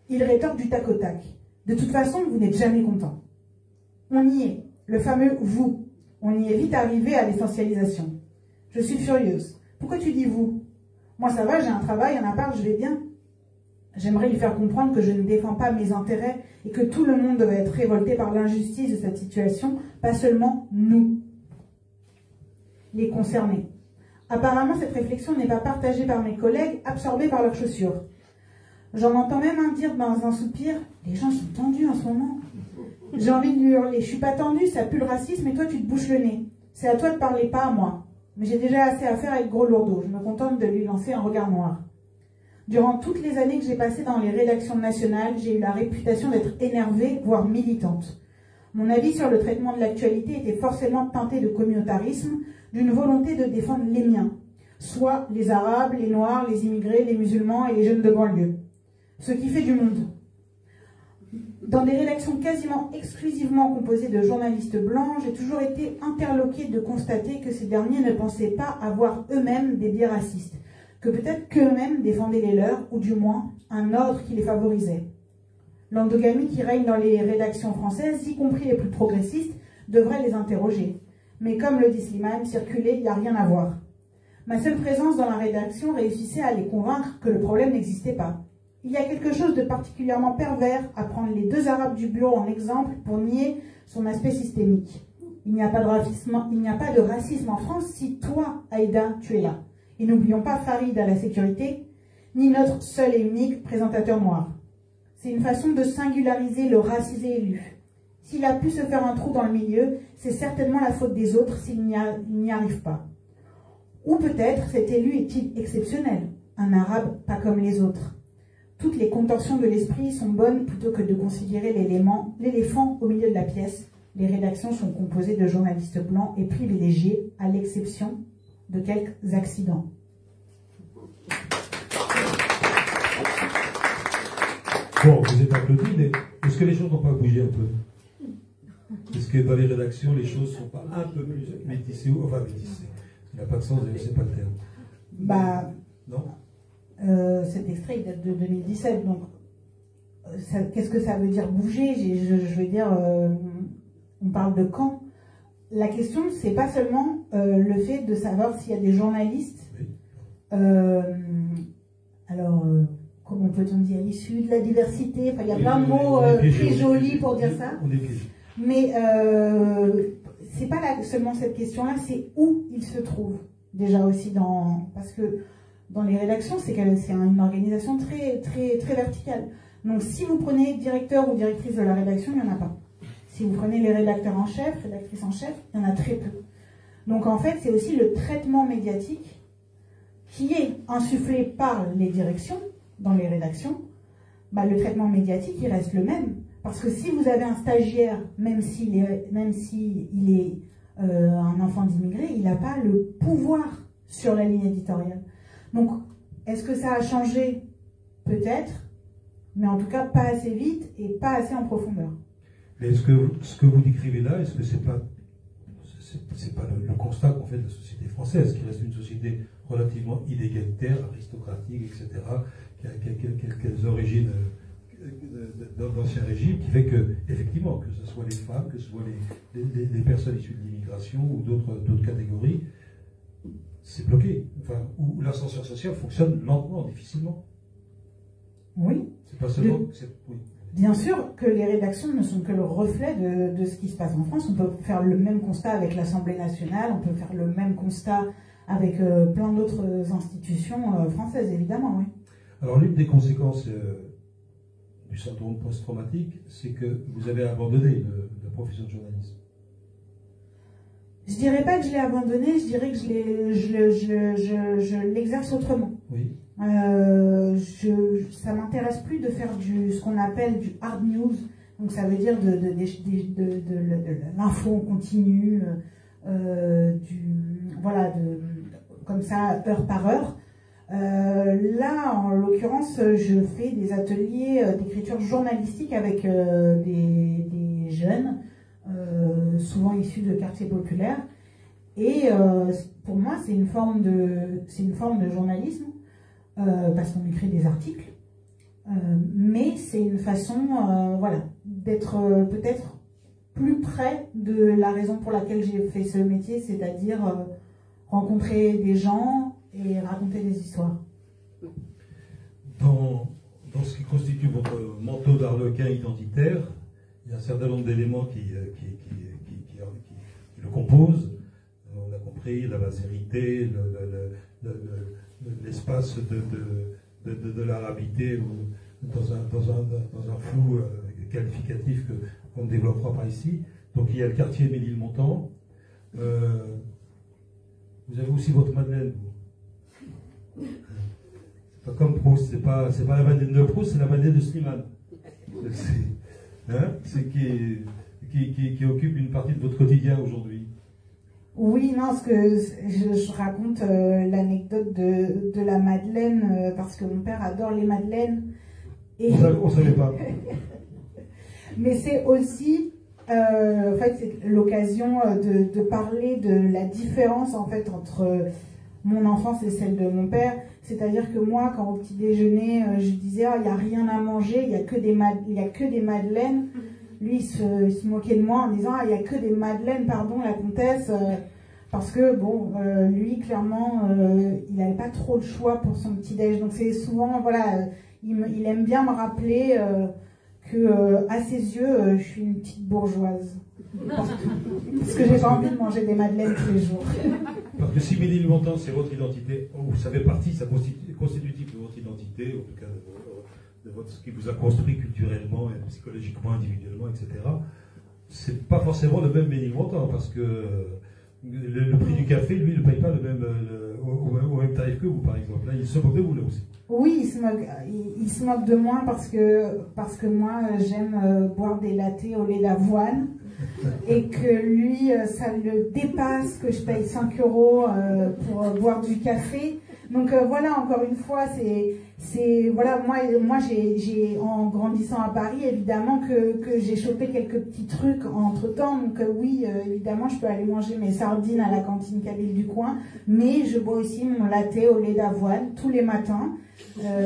Il rétorque du tac au tac. De toute façon, vous n'êtes jamais content. On y est, le fameux « vous ». On y est vite arrivé à l'essentialisation. Je suis furieuse. Pourquoi tu dis « vous » ? Moi ça va, j'ai un travail, un appart, je vais bien. J'aimerais lui faire comprendre que je ne défends pas mes intérêts et que tout le monde devait être révolté par l'injustice de cette situation, pas seulement nous, les concernés. Apparemment, cette réflexion n'est pas partagée par mes collègues, absorbés par leurs chaussures. J'en entends même un dire dans un soupir, « Les gens sont tendus en ce moment. » J'ai envie de lui hurler, « Je suis pas tendue, ça pue le racisme et toi tu te bouches le nez. C'est à toi de parler, pas à moi. Mais j'ai déjà assez à faire avec Gros Lourdeau, je me contente de lui lancer un regard noir. » Durant toutes les années que j'ai passées dans les rédactions nationales, j'ai eu la réputation d'être énervée, voire militante. Mon avis sur le traitement de l'actualité était forcément teinté de communautarisme, d'une volonté de défendre les miens, soit les Arabes, les Noirs, les immigrés, les musulmans et les jeunes de banlieue. Ce qui fait du monde. Dans des rédactions quasiment exclusivement composées de journalistes blancs, j'ai toujours été interloquée de constater que ces derniers ne pensaient pas avoir eux-mêmes des biais racistes, que peut-être qu'eux-mêmes défendaient les leurs, ou du moins un ordre qui les favorisait. L'endogamie qui règne dans les rédactions françaises, y compris les plus progressistes, devrait les interroger. Mais comme le dit Slimane, circuler, il n'y a rien à voir. Ma seule présence dans la rédaction réussissait à les convaincre que le problème n'existait pas. Il y a quelque chose de particulièrement pervers à prendre les deux Arabes du bureau en exemple pour nier son aspect systémique. Il n'y a pas de racisme en France si toi, Aïda, tu es là. Et n'oublions pas Farid à la sécurité, ni notre seul et unique présentateur noir. C'est une façon de singulariser le racisé élu. S'il a pu se faire un trou dans le milieu, c'est certainement la faute des autres s'il n'y arrive pas. Ou peut-être cet élu est-il exceptionnel, un arabe pas comme les autres. Toutes les contorsions de l'esprit sont bonnes plutôt que de considérer l'éléphant au milieu de la pièce. Les rédactions sont composées de journalistes blancs et privilégiés, à l'exception de quelques accidents. Bon, vous êtes applaudis, mais est-ce que les choses n'ont pas bougé un peu? Est-ce que dans les rédactions, les choses ne sont pas un peu plus métissées ou enfin métissées? Il n'y a pas de sens, c'est pas le terme. Bah, non. Cet extrait il date de 2017, donc qu'est-ce que ça veut dire bouger? Je veux dire, on parle de quand? la question, c'est pas seulement le fait de savoir s'il y a des journalistes, comment peut-on dire, issus de la diversité, enfin, il y a plein de mots très jolis pour dire ça. Mais c'est pas seulement cette question-là, c'est où ils se trouvent déjà aussi parce que dans les rédactions, c'est une organisation très verticale. Donc si vous prenez directeur ou directrice de la rédaction, il n'y en a pas. Si vous prenez les rédacteurs en chef, rédactrices en chef, il y en a très peu. Donc en fait, c'est aussi le traitement médiatique qui est insufflé par les directions dans les rédactions. Le traitement médiatique, il reste le même. Parce que si vous avez un stagiaire, même s'il est un enfant d'immigré, il n'a pas le pouvoir sur la ligne éditoriale. Donc, est-ce que ça a changé? Peut-être, mais en tout cas pas assez vite et pas assez en profondeur. Mais est-ce que ce que vous décrivez là, est-ce que c'est pas le constat qu'en fait de la société française, qui reste une société relativement inégalitaire, aristocratique, etc., qui a quelques origines d'ancien régime, qui fait que, effectivement, que ce soit les femmes, que ce soit les personnes issues de l'immigration ou d'autres catégories, c'est bloqué. Enfin, où l'ascenseur social fonctionne lentement, difficilement. Oui. C'est pas seulement. Oui. Bien sûr que les rédactions ne sont que le reflet de ce qui se passe en France. On peut faire le même constat avec l'Assemblée nationale, on peut faire le même constat avec plein d'autres institutions françaises, évidemment, oui. Alors, l'une des conséquences du syndrome post-traumatique, c'est que vous avez abandonné la profession de journaliste. Je dirais pas que je l'ai abandonné, je dirais que je l'exerce autrement. Oui. Ça m'intéresse plus de faire ce qu'on appelle du hard news, donc ça veut dire de l'info continue, comme ça, heure par heure. Là, en l'occurrence, je fais des ateliers d'écriture journalistique avec des jeunes, souvent issus de quartiers populaires. Et pour moi, c'est une forme de journalisme, parce qu'on écrit des articles. Mais c'est une façon d'être peut-être plus près de la raison pour laquelle j'ai fait ce métier, c'est-à-dire rencontrer des gens et raconter des histoires. Dans ce qui constitue votre manteau d'arlequin identitaire, il y a un certain nombre d'éléments qui le composent. On a compris la vérité, l'espace de l'arabité dans un flou qualificatif qu'on ne développera pas ici. Donc il y a le quartier Ménilmontant. Vous avez aussi votre Madeleine. C'est pas comme Proust, c'est pas la Madeleine de Proust, c'est la Madeleine de Slimane. C'est qui occupe une partie de votre quotidien aujourd'hui. Oui, non, ce que je raconte l'anecdote de la Madeleine parce que mon père adore les madeleines. Et... On ne savait pas. Mais c'est aussi, en fait, c'est l'occasion de parler de la différence en fait entre mon enfance et celle de mon père. C'est-à-dire que moi, quand au petit déjeuner, je disais il n'y a rien à manger, il n'y a que des madeleines. Lui, il se moquait de moi en disant il n'y a que des madeleines, pardon, la comtesse. Parce que, bon, lui, clairement, il n'avait pas trop le choix pour son petit-déj. Donc, c'est souvent, voilà, il aime bien me rappeler que, à ses yeux, je suis une petite bourgeoise. Parce que j'ai pas envie de manger des madeleines tous les jours. Parce que si Ménilmontant, c'est votre identité, ça fait partie, ça constitutif de votre identité, en tout cas de ce qui vous a construit culturellement, et psychologiquement, individuellement, etc. C'est pas forcément le même Ménilmontant, parce que le prix du café, lui, ne paye pas au même tarif que vous, par exemple. Là, il se moque de vous, là aussi. Oui, il se moque de moi parce que moi, j'aime boire des lattés au lait d'avoine et que lui, ça le dépasse que je paye 5 € pour boire du café. Donc voilà, encore une fois, voilà, moi j'ai en grandissant à Paris, évidemment que j'ai chopé quelques petits trucs entre temps. Donc oui, évidemment, je peux aller manger mes sardines à la cantine kabyle du coin, mais je bois aussi mon latte au lait d'avoine tous les matins.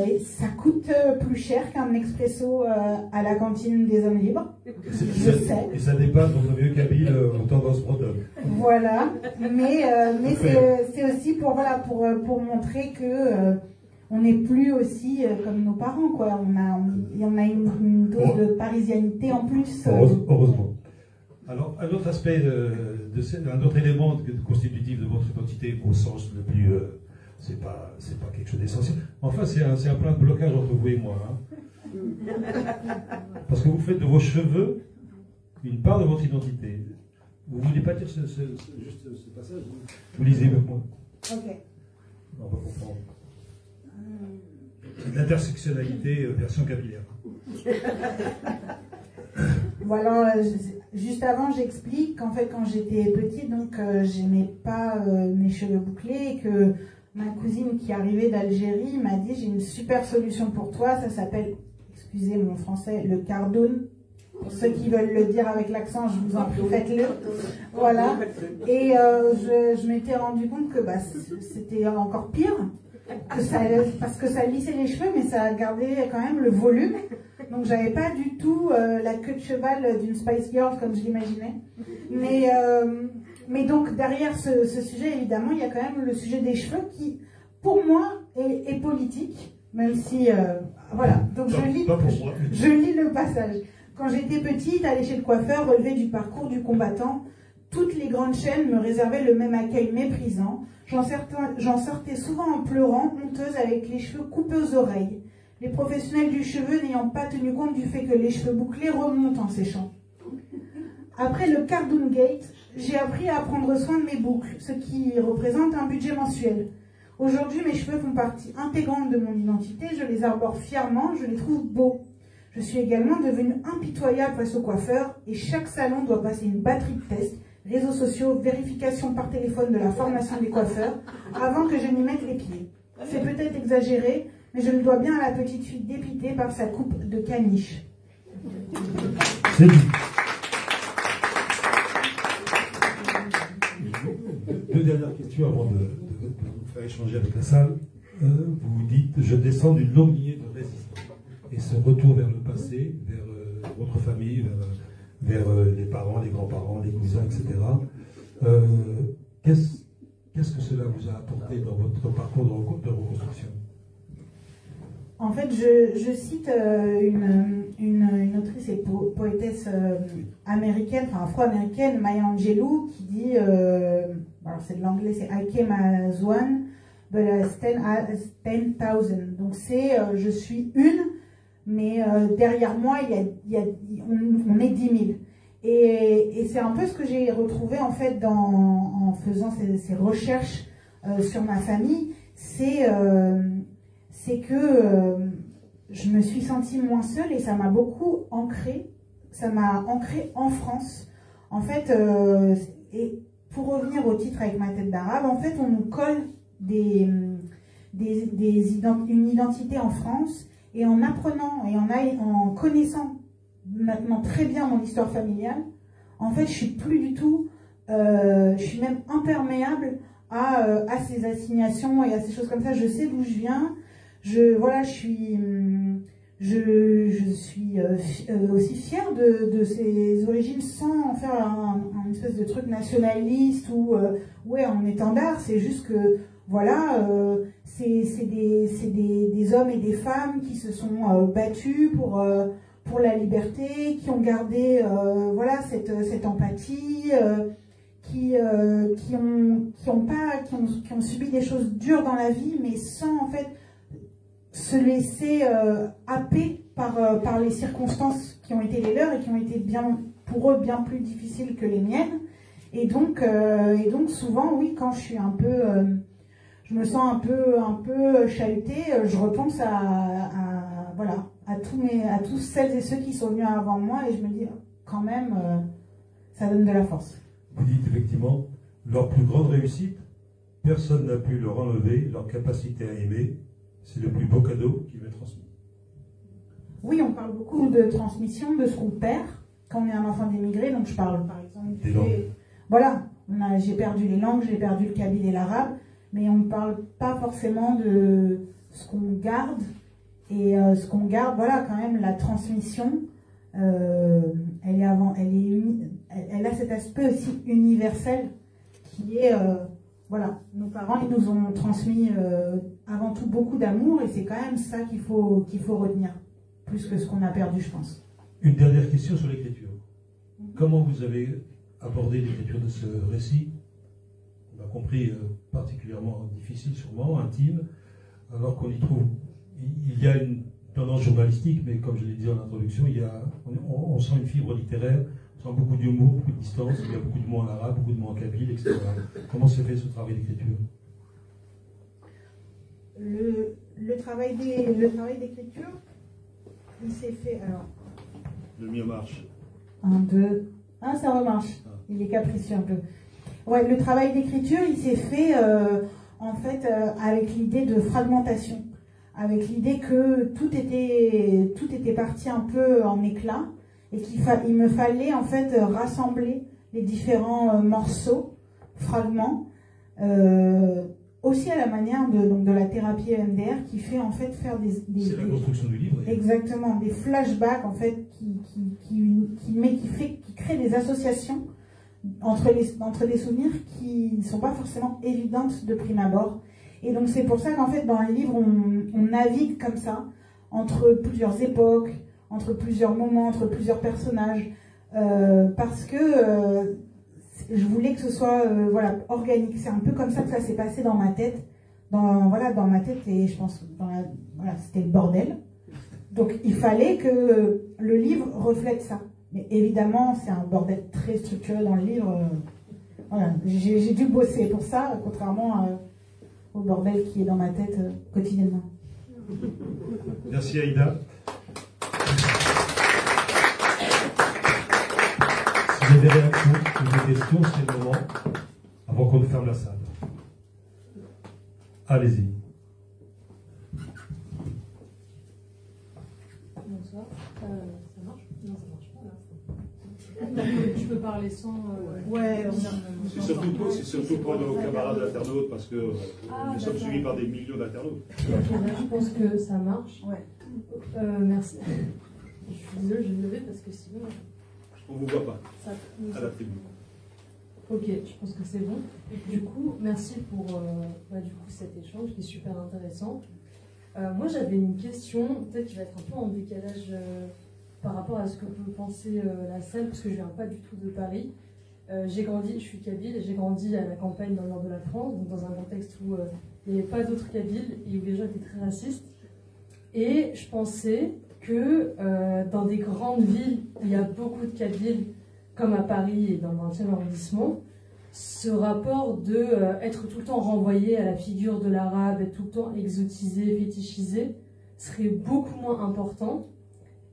Et ça coûte plus cher qu'un expresso à la cantine des hommes libres. Je sais. Et ça dépasse dans le vieux kabyle en tendance bretonne. Voilà, mais c'est aussi pour montrer que on n'est plus aussi comme nos parents, quoi. Il y en a une dose de parisianité en plus. Heureusement. Alors, un autre aspect, un autre élément constitutif de votre identité au sens le plus... c'est pas quelque chose d'essentiel. Enfin, c'est un point de blocage entre vous et moi. Hein. Parce que vous faites de vos cheveux une part de votre identité. Vous ne voulez pas dire juste ce passage? Vous lisez avec moi. Ok. On va comprendre. C'est de l'intersectionnalité version capillaire. Voilà, juste avant, j'explique qu'en fait, quand j'étais petite, donc j'aimais pas mes cheveux bouclés et que ma cousine qui arrivait d'Algérie m'a dit: j'ai une super solution pour toi, ça s'appelle, excusez mon français, le cardoun. Pour ceux qui veulent le dire avec l'accent, je vous en prie, faites-le. Voilà. Et je m'étais rendu compte que c'était encore pire, parce que ça lissait les cheveux, mais ça gardait quand même le volume. Donc j'avais pas du tout la queue de cheval d'une Spice Girl comme je l'imaginais. Mais donc derrière ce sujet, évidemment, il y a quand même le sujet des cheveux qui, pour moi, est politique, même si... voilà, donc je lis le passage. Quand j'étais petite, aller chez le coiffeur relevait du parcours du combattant. Toutes les grandes chaînes me réservaient le même accueil méprisant. J'en sortais souvent en pleurant, honteuse, avec les cheveux coupés aux oreilles. Les professionnels du cheveu n'ayant pas tenu compte du fait que les cheveux bouclés remontent en séchant. Après le Cardoon Gate, j'ai appris à prendre soin de mes boucles, ce qui représente un budget mensuel. Aujourd'hui, mes cheveux font partie intégrante de mon identité, je les arbore fièrement, je les trouve beaux. Je suis également devenue impitoyable face aux coiffeurs et chaque salon doit passer une batterie de tests, réseaux sociaux, vérification par téléphone de la formation des coiffeurs, avant que je n'y mette les pieds. C'est peut-être exagéré, mais je le dois bien à la petite fille dépitée par sa coupe de caniche. C'est dit. Deux dernières questions avant de vous faire échanger avec la salle. Vous dites: je descends d'une longue lignée de résistants. Et ce retour vers le passé, vers votre famille, vers les parents, les grands-parents, les cousins, etc. Qu'est-ce que cela vous a apporté dans votre parcours de reconstruction? En fait, je cite une autrice et poétesse américaine, enfin afro-américaine, Maya Angelou, qui dit, alors c'est de l'anglais, c'est I came as one, but I stand as 10,000. Donc c'est je suis une, mais derrière moi, on est 10 000. Et c'est un peu ce que j'ai retrouvé en fait en faisant ces recherches sur ma famille, c'est que je me suis sentie moins seule et ça m'a beaucoup ancrée. Ça m'a ancrée en France. En fait, et pour revenir au titre avec ma tête d'arabe, en fait, on nous colle une identité en France, et en apprenant et en connaissant maintenant très bien mon histoire familiale, en fait, je suis plus du tout, je suis même imperméable à ces assignations et à ces choses comme ça. Je sais d'où je viens. Je suis aussi fière de ces origines sans en faire un espèce de truc nationaliste ou ouais, en étendard. C'est juste que voilà, c'est des hommes et des femmes qui se sont battus pour la liberté, qui ont gardé voilà cette empathie, qui ont subi des choses dures dans la vie, mais sans en fait se laisser happer par les circonstances qui ont été les leurs et qui ont été pour eux bien plus difficiles que les miennes. Et donc souvent, oui, quand je suis un peu, je me sens un peu chahutée, je repense voilà, à tous celles et ceux qui sont venus avant moi, et je me dis quand même, ça donne de la force. Vous dites effectivement, leur plus grande réussite, personne n'a pu leur enlever leur capacité à aimer, c'est le plus beau cadeau qui va être transmis. Oui, on parle beaucoup de transmission, de ce qu'on perd quand on est un enfant d'immigré. Donc je parle par exemple des langues. Voilà, j'ai perdu les langues, j'ai perdu le kabyle et l'arabe, mais on ne parle pas forcément de ce qu'on garde. Et ce qu'on garde, voilà, quand même, la transmission, elle a cet aspect aussi universel qui est, voilà, nos parents, ils nous ont transmis avant tout beaucoup d'amour, et c'est quand même ça qu'il faut retenir, plus que ce qu'on a perdu, je pense. Une dernière question sur l'écriture. Comment vous avez abordé l'écriture de ce récit? On a compris, particulièrement difficile, sûrement, intime, alors qu'on y trouve, il y a une tendance journalistique, mais comme je l'ai dit en introduction, on sent une fibre littéraire, on sent beaucoup d'humour, beaucoup de distance, il y a beaucoup de mots en arabe, beaucoup de mots en kabyle, etc. Comment s'est fait ce travail d'écriture? Le travail d'écriture, il s'est fait, alors... Le mien marche. 1, 2... Ah, ça remarche. Il est capricieux un peu. Ouais, le travail d'écriture, il s'est fait, en fait, avec l'idée de fragmentation. Avec l'idée que tout était parti un peu en éclat, et qu'il me fallait, en fait, rassembler les différents morceaux, fragments, aussi à la manière de la thérapie EMDR, qui fait en fait faire c'est la construction du livre. Exactement, des flashbacks en fait qui crée des associations entre des souvenirs qui ne sont pas forcément évidentes de prime abord. Et donc c'est pour ça qu'en fait dans le livre on navigue comme ça entre plusieurs époques, entre plusieurs moments, entre plusieurs personnages, parce que je voulais que ce soit voilà, organique. C'est un peu comme ça que ça s'est passé dans ma tête. Dans ma tête, et je pense voilà, c'était le bordel. Donc il fallait que le livre reflète ça. Mais évidemment, c'est un bordel très structuré dans le livre. Voilà, j'ai dû bosser pour ça, contrairement au bordel qui est dans ma tête quotidiennement. Merci Aïda. Si vous avez des réactions ou des questions, c'est le moment, avant qu'on ne ferme la salle. Allez-y. Bonsoir. Ça marche? Non, ça marche pas là. Je peux parler sans. Ouais, c'est surtout pour nos camarades internautes, parce que nous sommes suivis par des millions d'internautes. Je pense que ça marche. Ouais. Merci. Je suis désolée, je vais me lever parce que sinon. On ne vous voit pas Ça, à la tribune. Ok, je pense que c'est bon. Du coup, merci pour cet échange qui est super intéressant. Moi, j'avais une question, peut-être qui va être un peu en décalage par rapport à ce que peut penser la salle, parce que je ne viens pas du tout de Paris. Je suis kabyle, et j'ai grandi à la campagne dans le nord de la France, donc dans un contexte où il n'y avait pas d'autres kabyles et où les gens étaient très racistes. Et je pensais que dans des grandes villes où il y a beaucoup de kabyles, comme à Paris et dans le 20e arrondissement, ce rapport de être tout le temps renvoyé à la figure de l'arabe, être tout le temps exotisé, fétichisé, serait beaucoup moins important,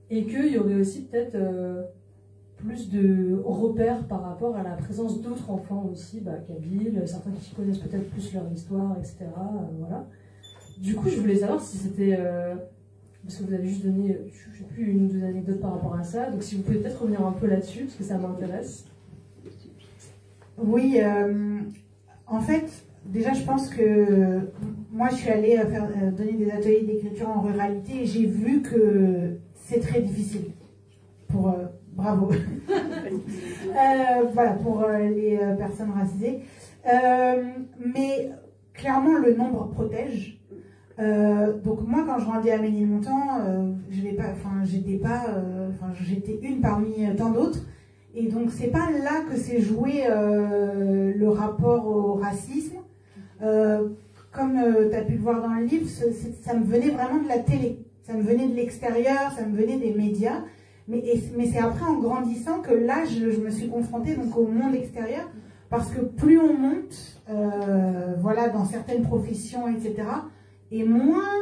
et qu'il y aurait aussi peut-être plus de repères par rapport à la présence d'autres enfants aussi, kabyles, certains qui connaissent peut-être plus leur histoire, etc. Voilà. Du coup, je voulais savoir si c'était... parce que vous avez juste donné, je ne sais plus, une ou deux anecdotes par rapport à ça. Donc si vous pouvez peut-être revenir un peu là-dessus, parce que ça m'intéresse. Oui, en fait, déjà je pense que moi je suis allée donner des ateliers d'écriture en ruralité et j'ai vu que c'est très difficile. Bravo. Voilà, pour les personnes racisées. Mais clairement, le nombre protège. Donc moi, quand je grandis à Ménilmontant, j'étais une parmi tant d'autres, et donc c'est pas là que s'est joué le rapport au racisme. Comme tu as pu le voir dans le livre, ça me venait vraiment de la télé, ça me venait de l'extérieur, ça me venait des médias, mais c'est après en grandissant que là je me suis confrontée donc au monde extérieur, parce que plus on monte, voilà, dans certaines professions, etc., et moins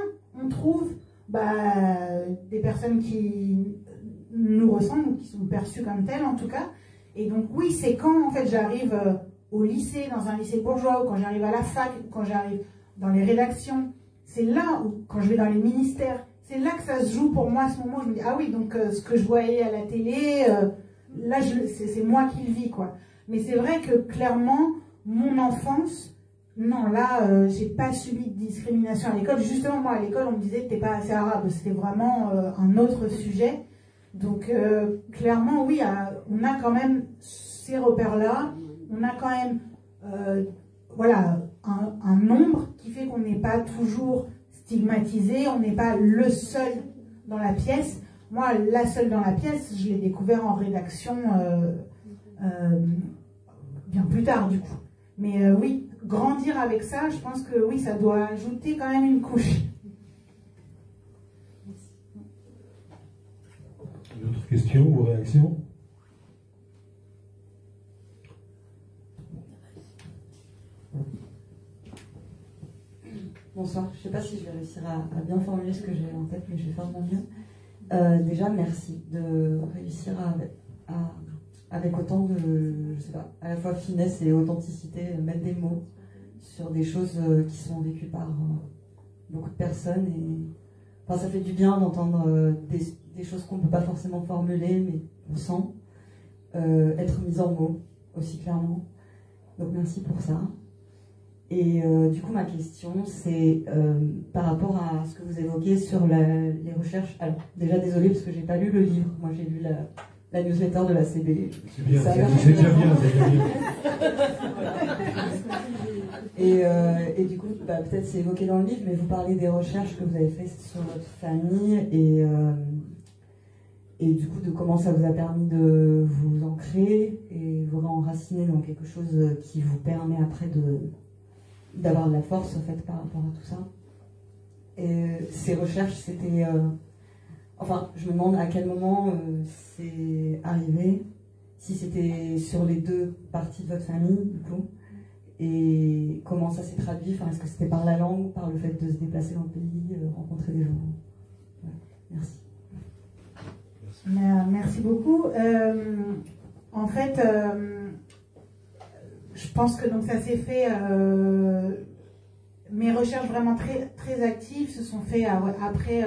on trouve des personnes qui nous ressemblent, ou qui sont perçues comme telles en tout cas. Et donc oui, c'est quand en fait j'arrive au lycée, dans un lycée bourgeois, ou quand j'arrive à la fac, ou quand j'arrive dans les rédactions, c'est là où, quand je vais dans les ministères, c'est là que ça se joue pour moi à ce moment. Je me dis, ah oui, donc ce que je voyais à la télé, là, c'est moi qui le vis, quoi. Mais c'est vrai que clairement, mon enfance, non, là, j'ai pas subi de discrimination à l'école. Justement, moi, à l'école, on me disait que t'es pas assez arabe. C'était vraiment un autre sujet. Donc, clairement, oui, on a quand même ces repères-là. On a quand même, voilà, un nombre qui fait qu'on n'est pas toujours stigmatisé. On n'est pas le seul dans la pièce. Moi, la seule dans la pièce, je l'ai découvert en rédaction bien plus tard, du coup. Mais oui, grandir avec ça, je pense que oui, ça doit ajouter quand même une couche. D'autres questions ou réactions? Bonsoir, je ne sais pas si je vais réussir à bien formuler ce que j'ai en tête, mais je vais faire de mon mieux. Déjà, merci de réussir avec autant de, je sais pas, à la fois finesse et authenticité, mettre des mots sur des choses qui sont vécues par beaucoup de personnes. Et enfin, ça fait du bien d'entendre des choses qu'on ne peut pas forcément formuler, mais on sent être mises en mots aussi clairement. Donc merci pour ça. Et du coup, ma question, c'est par rapport à ce que vous évoquez sur les recherches. Alors, déjà, désolée, parce que j'ai pas lu le livre. Moi, j'ai lu la newsletter de la CB. C'est bien, c'est déjà bien, c'est déjà bien. Et du coup, peut-être c'est évoqué dans le livre, mais vous parlez des recherches que vous avez faites sur votre famille et du coup, de comment ça vous a permis de vous ancrer et vous enraciner dans quelque chose qui vous permet après d'avoir de la force en fait par rapport à tout ça. Et ces recherches, c'était enfin, je me demande à quel moment c'est arrivé, si c'était sur les deux parties de votre famille du coup, et comment ça s'est traduit. Enfin, est-ce que c'était par la langue, par le fait de se déplacer dans le pays, rencontrer des gens? Ouais. Merci. Merci beaucoup. En fait, je pense que donc ça s'est fait. Mes recherches vraiment très, très actives se sont faites après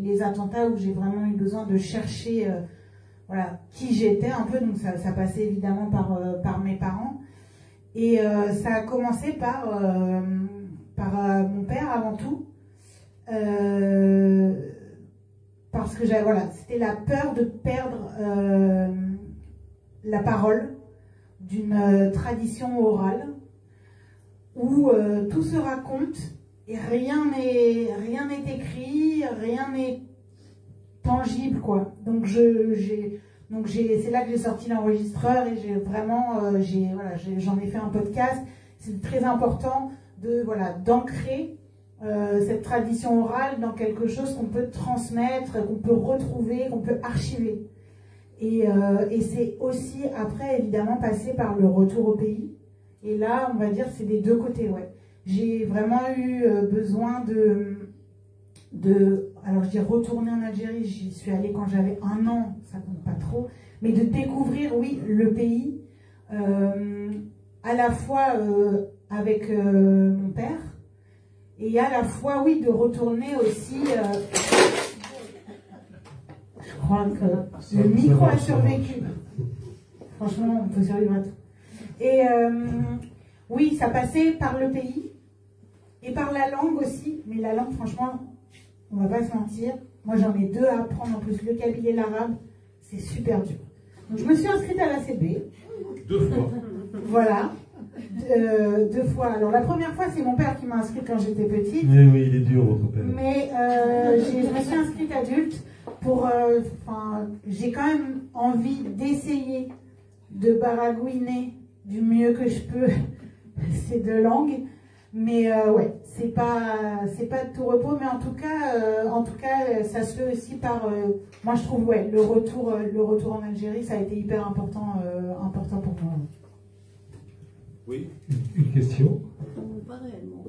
les attentats où j'ai vraiment eu besoin de chercher voilà, qui j'étais un peu. Donc ça passait évidemment par mes parents. Et ça a commencé par mon père avant tout. Parce que voilà, c'était la peur de perdre la parole d'une tradition orale où tout se raconte et rien n'est écrit, rien n'est tangible, quoi. Donc c'est là que j'ai sorti l'enregistreur et j'ai vraiment j'en ai fait un podcast. C'est très important d'ancrer cette tradition orale dans quelque chose qu'on peut transmettre, qu'on peut retrouver, qu'on peut archiver. Et c'est aussi après évidemment passer par le retour au pays. Et là, on va dire, c'est des deux côtés, ouais. J'ai vraiment eu besoin alors je dis retourner en Algérie, j'y suis allée quand j'avais 1 an, ça compte pas trop, mais de découvrir, oui, le pays, à la fois avec mon père, et à la fois, oui, de retourner aussi... je crois que le micro a survécu. Franchement, on peut survivre à tout. Et oui, ça passait par le pays et par la langue aussi. Mais la langue, franchement, on va pas se mentir. Moi, j'en ai 2 à apprendre en plus, le kabyle et l'arabe. C'est super dur. Donc, je me suis inscrite à l'ACB. 2 fois. Voilà. 2 fois. Alors, la première fois, c'est mon père qui m'a inscrite quand j'étais petite. Mais oui, il est dur, votre père. Mais je me suis inscrite adulte pour... j'ai quand même envie d'essayer de baragouiner du mieux que je peux ces 2 langues, mais ouais, c'est pas de tout repos, mais en tout cas ça se fait aussi par moi je trouve, ouais, le retour en Algérie, ça a été hyper important pour moi. Oui, une question? Pas réellement.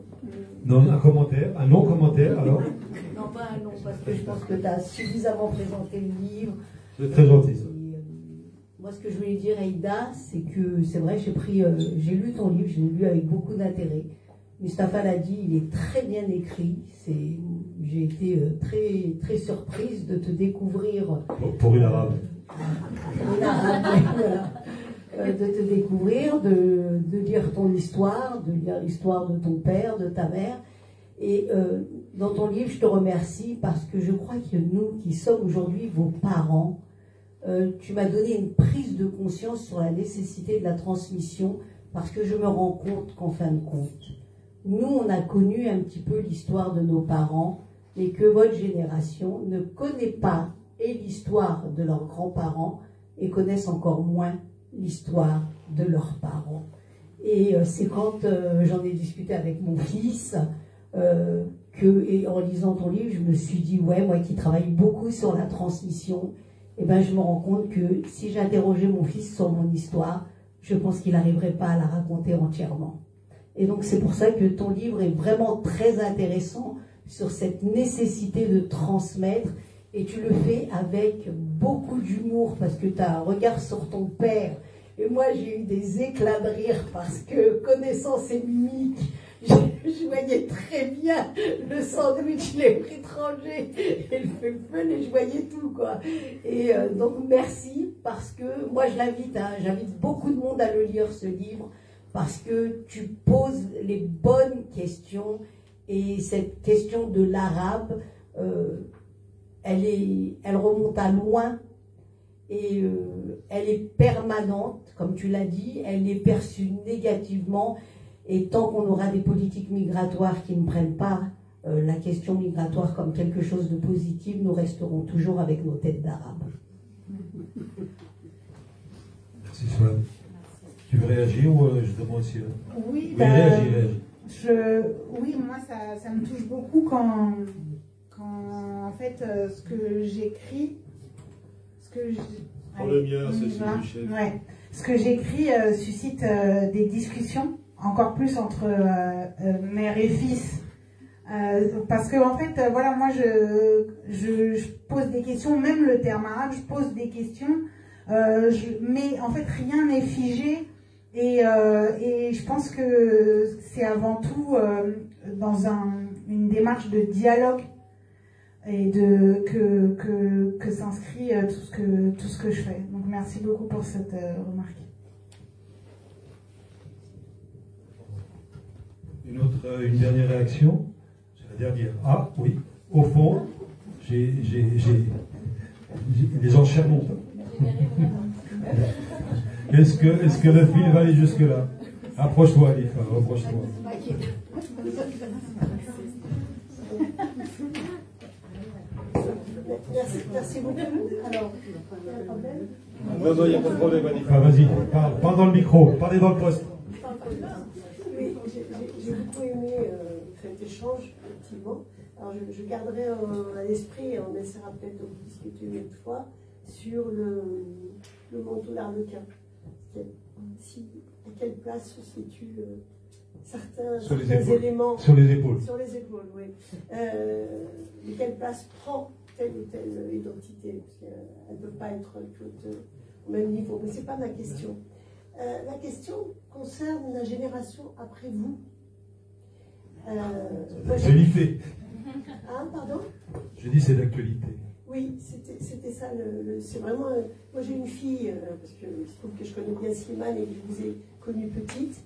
Non, un commentaire, un non-commentaire alors? Non, pas un non, parce que je pense que tu as suffisamment présenté le livre. C'est très gentil ça. Moi, ce que je voulais dire, Aïda, c'est que c'est vrai, j'ai lu ton livre, je l'ai lu avec beaucoup d'intérêt. Mustapha l'a dit, il est très bien écrit. J'ai été très, très surprise de te découvrir. Pour une arabe. Pour une arabe, voilà. De te découvrir, de lire ton histoire, de lire l'histoire de ton père, de ta mère. Et dans ton livre, je te remercie parce que je crois que nous qui sommes aujourd'hui vos parents, tu m'as donné une prise de conscience sur la nécessité de la transmission parce que je me rends compte qu'en fin de compte, nous, on a connu un petit peu l'histoire de nos parents, mais que votre génération ne connaît pas et l'histoire de leurs grands-parents et connaissent encore moins l'histoire de leurs parents. Et c'est quand j'en ai discuté avec mon fils, et en lisant ton livre, je me suis dit, ouais, moi qui travaille beaucoup sur la transmission, eh ben, je me rends compte que si j'interrogeais mon fils sur mon histoire, je pense qu'il n'arriverait pas à la raconter entièrement. Et donc c'est pour ça que ton livre est vraiment très intéressant sur cette nécessité de transmettre, et tu le fais avec beaucoup d'humour parce que tu as un regard sur ton père, et moi j'ai eu des éclats de rire parce que connaissant ses mimiques, je voyais très bien le sandwich les étrangers et le feu et je voyais tout quoi. Et donc merci parce que moi je l'invite, j'invite beaucoup de monde à le lire ce livre parce que tu poses les bonnes questions et cette question de l'arabe, elle remonte à loin et elle est permanente, comme tu l'as dit, elle est perçue négativement. Et tant qu'on aura des politiques migratoires qui ne prennent pas la question migratoire comme quelque chose de positif, nous resterons toujours avec nos têtes d'arabe. Merci Swan. Tu veux réagir ou je demande aussi Oui, réagis. Oui, moi ça me touche beaucoup quand en fait ce que j'écris, Prends le mien, c'est celui du chef. Ouais. Ce que j'écris suscite des discussions, encore plus entre mère et fils. Parce que en fait, voilà, moi je pose des questions, même le terme arabe, je pose des questions, mais en fait rien n'est figé et je pense que c'est avant tout dans une démarche de dialogue et que s'inscrit tout ce que je fais. Donc merci beaucoup pour cette remarque. Une dernière réaction. C'est la dernière. Ah oui, au fond, les enchères montent. Est-ce que le fil va aller jusque-là? Approche-toi, Alifa, approche-toi. Merci beaucoup. Alors, il y a un problème? Non, il n'y a pas de problème, Alifa. Vas-y, parle dans le micro, parlez dans le poste. Oui, j'ai beaucoup aimé cet échange, effectivement. Alors, je garderai à l'esprit, et on essaiera peut-être de discuter une autre fois, sur le manteau d'Arlequin. À quelle place se situent certains éléments. Sur les épaules. Sur les épaules, oui. De quelle place prend telle ou telle identité, parce qu'elles ne peuvent pas être toutes au même niveau. Mais ce n'est pas ma question. La question concerne la génération après vous. D'actualité. Hein, pardon? Je dis c'est d'actualité. Oui, c'était ça. C'est vraiment. Moi j'ai une fille, parce que il se trouve que je connais bien Slimane et que je vous ai connue petite.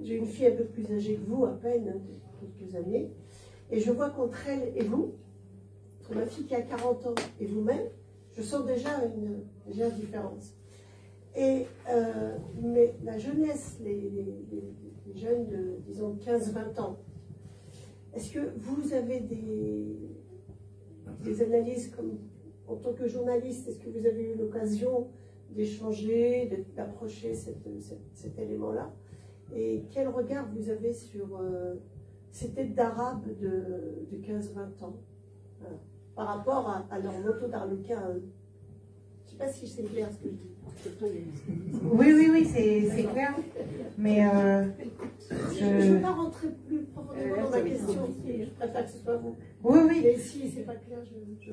J'ai une fille un peu plus âgée que vous, à peine, quelques années. Et je vois qu'entre elle et vous, entre ma fille qui a 40 ans et vous-même, je sens déjà une différence. Et, mais la jeunesse, les jeunes de, disons, 15-20 ans, est-ce que vous avez des analyses comme, en tant que journaliste, est-ce que vous avez eu l'occasion d'échanger, d'approcher cet élément-là? Et quel regard vous avez sur ces têtes d'Arabes de 15-20 ans, voilà, par rapport à leur manteau d'Arlequin? Je ne sais pas si c'est clair ce que je dis. Oui, c'est clair. Mais je ne veux pas rentrer plus profondément dans ma question. Je préfère que ce soit vous. Oui. Mais si c'est pas clair,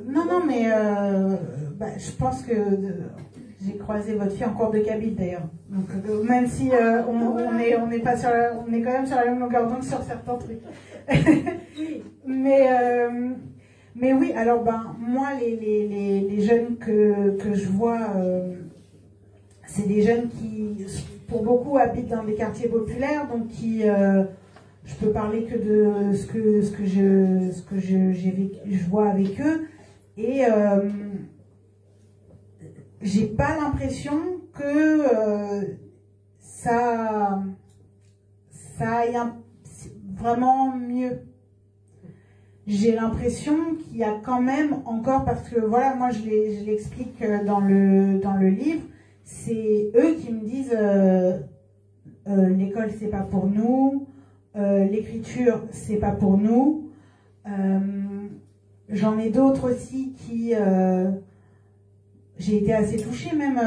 Non, mais je pense que J'ai croisé votre fille en cours de Kabyle d'ailleurs. Donc même si on est pas sur on est quand même sur la même longueur d'onde sur certains trucs. mais oui, alors moi les jeunes que je vois, c'est des jeunes qui pour beaucoup habitent dans des quartiers populaires, donc qui je peux parler que de ce que je vois avec eux, et j'ai pas l'impression que ça aille vraiment mieux. J'ai l'impression qu'il y a quand même encore, parce que voilà, moi je l'explique dans le livre, c'est eux qui me disent l'école c'est pas pour nous, l'écriture c'est pas pour nous. J'en ai d'autres aussi qui j'ai été assez touchée, même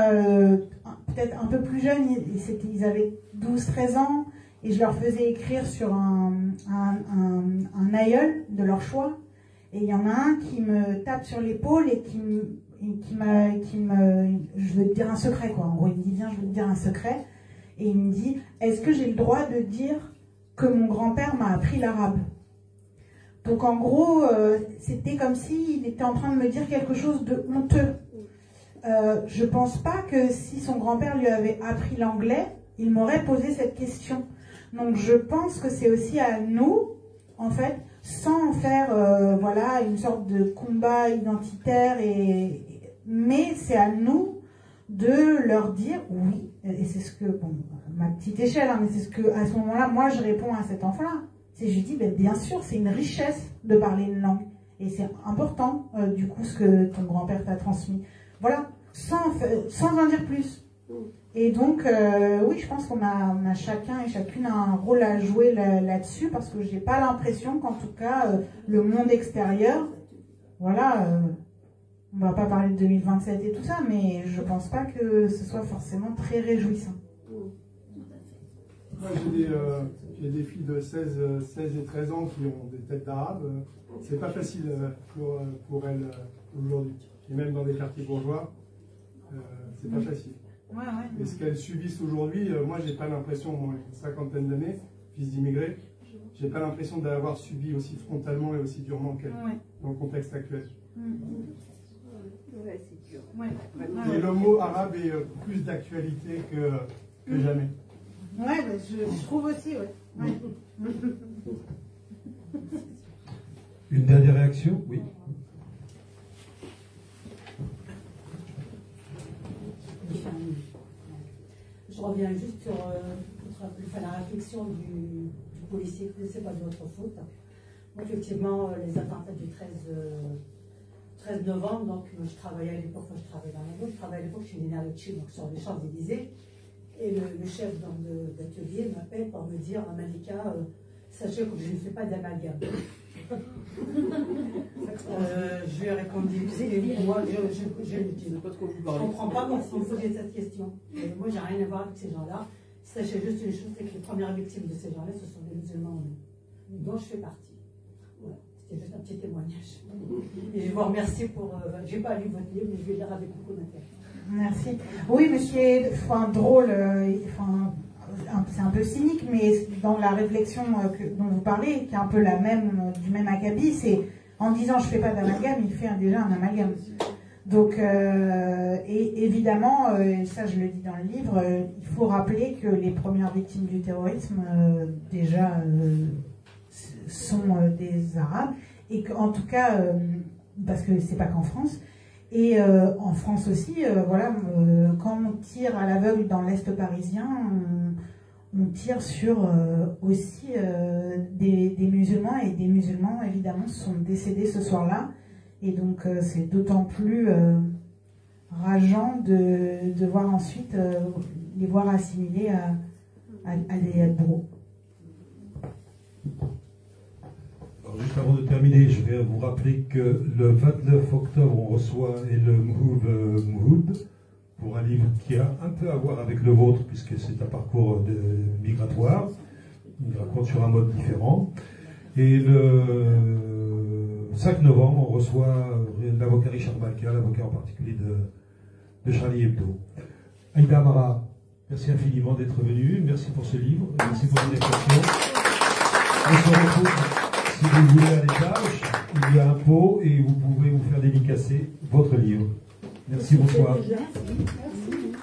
peut-être un peu plus jeunes, ils avaient 12-13 ans, et je leur faisais écrire sur un aïeul de leur choix, et il y en a un qui me tape sur l'épaule et qui me je veux te dire un secret, quoi. En gros, il me dit, viens, je veux te dire un secret, et il me dit, est-ce que j'ai le droit de dire que mon grand-père m'a appris l'arabe? Donc en gros, c'était comme s'il était en train de me dire quelque chose de honteux. Je pense pas que si son grand-père lui avait appris l'anglais, il m'aurait posé cette question. Donc je pense que c'est aussi à nous, en fait, sans faire voilà, une sorte de combat identitaire, mais c'est à nous de leur dire oui, et c'est ce que, bon, ma petite échelle, hein, mais c'est ce que, à ce moment-là, moi je réponds à cet enfant-là. C'est, je dis, ben, bien sûr, c'est une richesse de parler une langue, et c'est important, du coup, ce que ton grand-père t'a transmis. Voilà, sans en dire plus. Et donc, oui, je pense qu'on a chacun et chacune un rôle à jouer là-dessus, parce que j'ai pas l'impression qu'en tout cas, le monde extérieur, voilà, on va pas parler de 2027 et tout ça, mais je pense pas que ce soit forcément très réjouissant. Moi, j'ai des filles de 16 et 13 ans qui ont des têtes d'arabe. C'est pas facile pour elles aujourd'hui. Et même dans des quartiers bourgeois, c'est pas facile. Ouais, ouais. Et ce qu'elles subissent aujourd'hui, moi j'ai pas l'impression, moi, une cinquantaine d'années, fils d'immigrés, j'ai pas l'impression d'avoir subi aussi frontalement et aussi durement qu'elles, dans le contexte actuel. Ouais, c'est dur. Ouais. Et le mot arabe est plus d'actualité que jamais. Ouais, bah, je trouve aussi, ouais. Une dernière réaction? Oui. Je reviens juste sur la réflexion du policier, que ce n'est pas de votre faute. Effectivement, les attentats du 13 novembre, donc je travaillais à l'époque, je travaillais dans la je travaillais à l'époque chez Nina Lecce, donc sur les Champs-Élysées, et le chef d'atelier m'appelle pour me dire, Malika, sachez que je ne fais pas d'amalgame. Je lui ai répondu, moi je ne comprends pas quand vous me posez cette question. Moi j'ai rien à voir avec ces gens-là. Sachez juste une chose, c'est que les premières victimes de ces gens-là, ce sont des musulmans dont je fais partie. Voilà. C'était juste un petit témoignage. Et je vous remercie pour... j'ai pas lu votre livre, mais je vais lire avec beaucoup d'intérêt. Merci. Oui, mais ce qui est drôle, c'est un peu cynique, mais dans la réflexion dont vous parlez, qui est un peu la même, du même acabit, c'est en disant je fais pas d'amalgame, il fait déjà un amalgame. Donc, et évidemment, ça je le dis dans le livre, il faut rappeler que les premières victimes du terrorisme, déjà, sont des Arabes, et qu'en tout cas, parce que c'est pas qu'en France, et en France aussi, voilà, quand on tire à l'aveugle dans l'Est parisien, on tire sur aussi des musulmans, et des musulmans évidemment sont décédés ce soir-là, et donc c'est d'autant plus rageant de voir ensuite les voir assimilés à des bourreaux. Alors, juste avant de terminer, je vais vous rappeler que le 29 octobre, on reçoit le Mouhoud pour un livre qui a un peu à voir avec le vôtre, puisque c'est un parcours migratoire. Il raconte sur un mode différent. Et le 5 novembre, on reçoit l'avocat Richard Malka, l'avocat en particulier de Charlie Hebdo. Aïda Amara, merci infiniment d'être venue. Merci pour ce livre. Merci pour l'invitation. On se retrouve, si vous voulez, à l'étage. Il y a un pot et vous pouvez vous faire dédicacer votre livre. Merci, bonsoir. Merci.